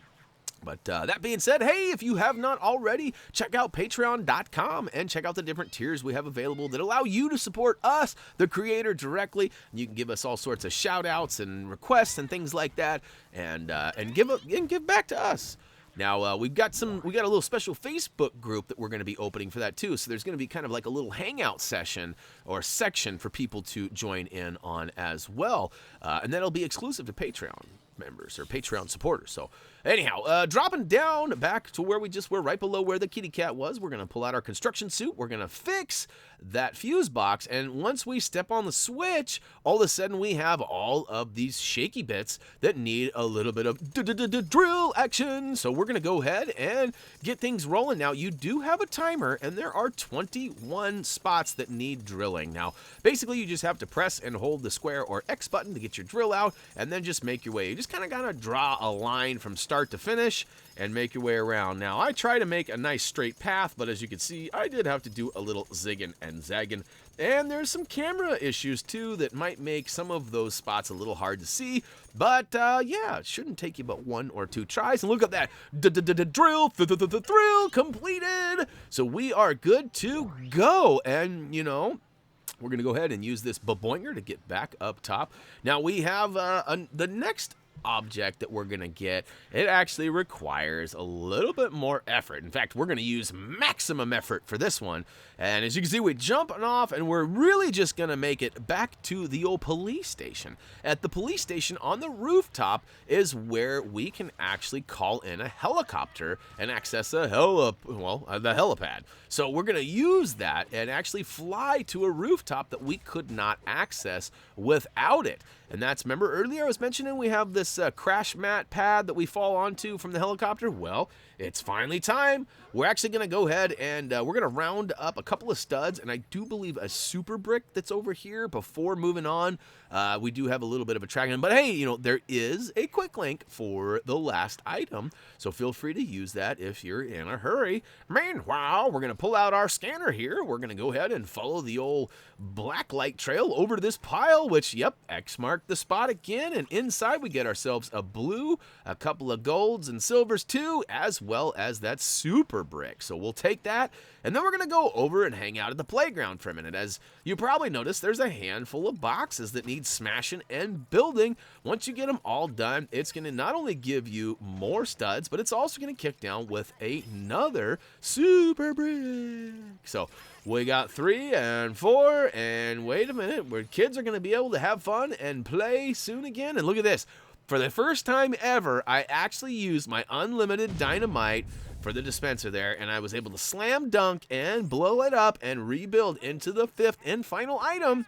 But that being said, hey, if you have not already, check out patreon.com and check out the different tiers we have available that allow you to support us, the creator, directly. You can give us all sorts of shout outs and requests and things like that, and give back to us. Now, we got a little special Facebook group that we're going to be opening for that too. So there's going to be kind of like a little hangout session or section for people to join in on as well. And that'll be exclusive to Patreon members or Patreon supporters. So anyhow, dropping down back to where we just were, right below where the kitty cat was, we're going to pull out our construction suit. We're going to fix that fuse box. And once we step on the switch, all of a sudden we have all of these shaky bits that need a little bit of drill action. So we're going to go ahead and get things rolling. Now, you do have a timer, and there are 21 spots that need drilling. Now, basically, you just have to press and hold the square or X button to get your drill out, and then just make your way. You just kind of got to draw a line from start to finish and make your way around. Now, I try to make a nice straight path, but as you can see, I did have to do a little zigging and zagging. And there's some camera issues, too, that might make some of those spots a little hard to see. But, yeah, it shouldn't take you but 1 or 2 tries. And look at that. Drill, thrill completed. So we are good to go. And, you know, we're going to go ahead and use this baboinger to get back up top. Now, we have the next object that we're going to get. It actually requires a little bit more effort. In fact, we're going to use maximum effort for this one. And as you can see, we're jumping off, and we're really just going to make it back to the old police station. At the police station on the rooftop is where we can actually call in a helicopter and access the helipad. So we're going to use that and actually fly to a rooftop that we could not access without it. And that's, remember earlier I was mentioning we have this crash mat pad that we fall onto from the helicopter? Well, it's finally time. We're actually going to go ahead and we're going to round up a couple of studs, and I do believe a super brick that's over here before moving on. We do have a little bit of a tracking, but hey, you know, there is a quick link for the last item, so feel free to use that if you're in a hurry. Meanwhile, we're going to pull out our scanner here. We're going to go ahead and follow the old black light trail over to this pile, which, yep, X marked the spot again, and inside we get ourselves a blue, a couple of golds and silvers too, as well as that super brick. So we'll take that, and then we're going to go over and hang out at the playground for a minute. As you probably noticed, there's a handful of boxes that need smashing and building. Once you get them all done, it's going to not only give you more studs, but it's also going to kick down with another super brick. So we got 3 and 4, and wait a minute, where kids are going to be able to have fun and play soon again. And look at this. For the first time ever, I actually used my unlimited dynamite for the dispenser there, and I was able to slam dunk and blow it up and rebuild into the 5th and final item.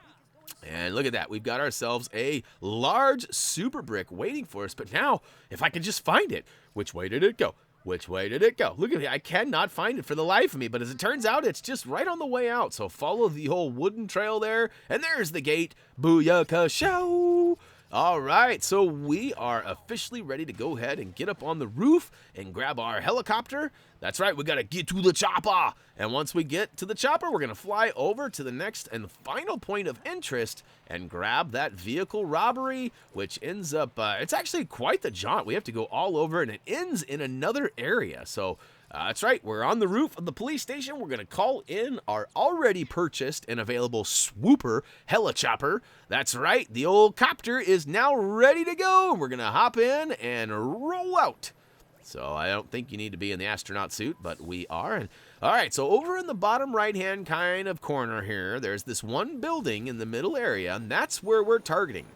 And look at that. We've got ourselves a large super brick waiting for us. But now, if I can just find it, which way did it go? Which way did it go? Look at it. I cannot find it for the life of me, but as it turns out, it's just right on the way out. So follow the whole wooden trail there, and there's the gate. Booyaka show! All right, so we are officially ready to go ahead and get up on the roof and grab our helicopter. That's right, we got to get to the chopper. And once we get to the chopper, we're going to fly over to the next and final point of interest and grab that vehicle robbery, which ends up, it's actually quite the jaunt. We have to go all over, and it ends in another area. So that's right, we're on the roof of the police station. We're going to call in our already purchased and available swooper helichopper. That's right, the old copter is now ready to go. We're going to hop in and roll out. So I don't think you need to be in the astronaut suit, but we are. And all right, so over in the bottom right-hand kind of corner here, there's this one building in the middle area, and that's where we're targeting.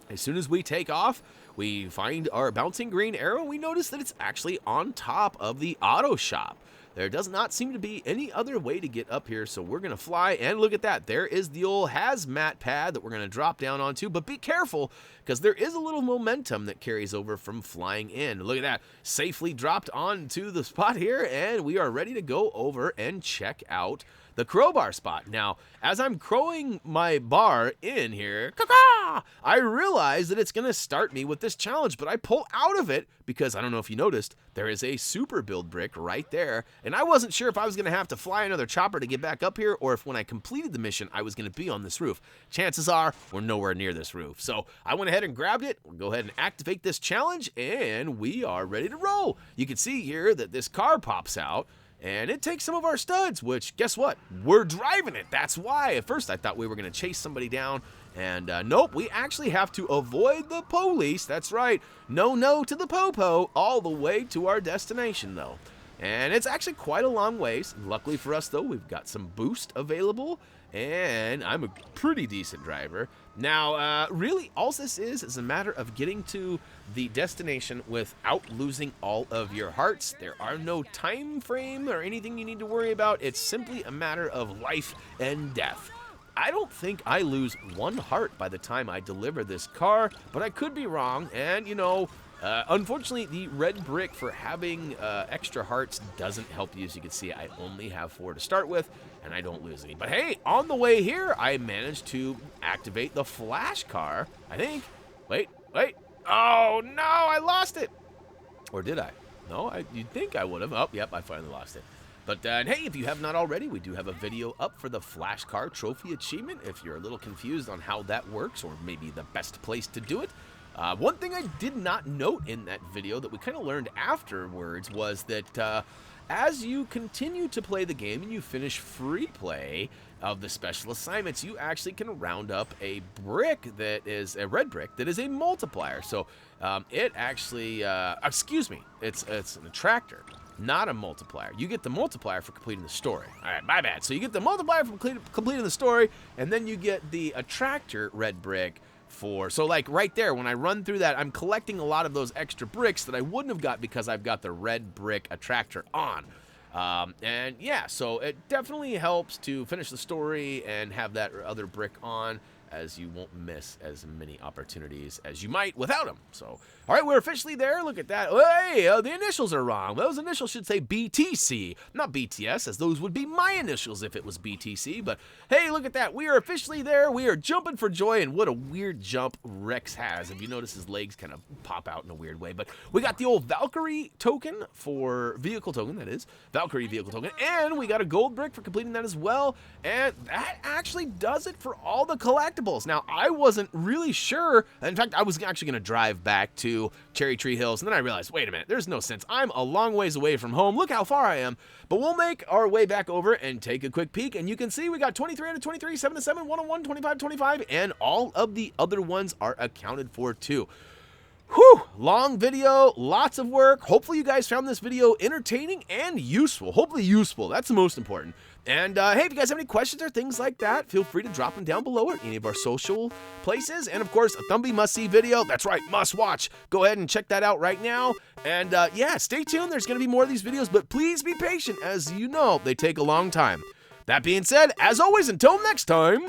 As soon as we take off, we find our bouncing green arrow. We notice that it's actually on top of the auto shop. There does not seem to be any other way to get up here, so we're going to fly, and look at that. There is the old hazmat pad that we're going to drop down onto, but be careful, because there is a little momentum that carries over from flying in. Look at that. Safely dropped onto the spot here, and we are ready to go over and check out the crowbar spot. Now, as I'm crowing my bar in here, caw-caw, I realize that it's going to start me with this challenge, but I pull out of it because, I don't know if you noticed, there is a super build brick right there, and I wasn't sure if I was going to have to fly another chopper to get back up here, or if when I completed the mission, I was going to be on this roof. Chances are, we're nowhere near this roof. So I went ahead and grabbed it. We'll go ahead and activate this challenge, and we are ready to roll. You can see here that this car pops out, and it takes some of our studs, which, guess what? We're driving it. That's why. At first, I thought we were going to chase somebody down, and nope, we actually have to avoid the police. That's right. No to the popo, all the way to our destination, though. And it's actually quite a long ways. Luckily for us, though, we've got some boost available, and I'm a pretty decent driver. Now, really, all this is a matter of getting to the destination without losing all of your hearts. There are no time frame or anything you need to worry about. It's simply a matter of life and death. I don't think I lose one heart by the time I deliver this car, but I could be wrong, and, you know, unfortunately, the red brick for having extra hearts doesn't help you. As you can see, I only have 4 to start with, and I don't lose any. But hey, on the way here, I managed to activate the flash car, I think. Wait. Oh, no, I lost it. Or did I? No, you'd think I would have. Oh, yep, I finally lost it. But hey, if you have not already, we do have a video up for the Flash Car Trophy Achievement. If you're a little confused on how that works, or maybe the best place to do it. One thing I did not note in that video that we kind of learned afterwards was that as you continue to play the game and you finish free play of the special assignments, you actually can round up a brick that is a red brick that is a multiplier. So it actually, excuse me, it's an attractor, not a multiplier. You get the multiplier for completing the story. All right, my bad. So you get the multiplier for completing the story, and then you get the attractor red brick for, so like right there, when I run through that, I'm collecting a lot of those extra bricks that I wouldn't have got because I've got the red brick attractor on. And yeah, so it definitely helps to finish the story and have that other brick on, as you won't miss as many opportunities as you might without them. So, all right, we're officially there. Look at that. Hey, the initials are wrong. Those initials should say BTC, not BTS, as those would be my initials if it was BTC. But hey, look at that. We are officially there. We are jumping for joy, and what a weird jump Rex has. If you notice, his legs kind of pop out in a weird way. But we got the old Valkyrie token for vehicle token, that is, Valkyrie vehicle token, and we got a gold brick for completing that as well. And that actually does it for all the collectibles. Now, I wasn't really sure. In fact, I was actually going to drive back to Cherry Tree Hills, and then I realized, wait a minute, there's no sense. I'm a long ways away from home. Look how far I am. But we'll make our way back over and take a quick peek, and you can see we got 23 out of 23, 7 to 7, 101, 25, 25, and all of the other ones are accounted for too. Whew, long video, lots of work. Hopefully you guys found this video entertaining and useful. Hopefully useful, that's the most important. And hey, if you guys have any questions or things like that, feel free to drop them down below at any of our social places. And of course, a Thumbie must-see video. That's right, must watch. Go ahead and check that out right now. And yeah, stay tuned. There's going to be more of these videos, but please be patient. As you know, they take a long time. That being said, as always, until next time,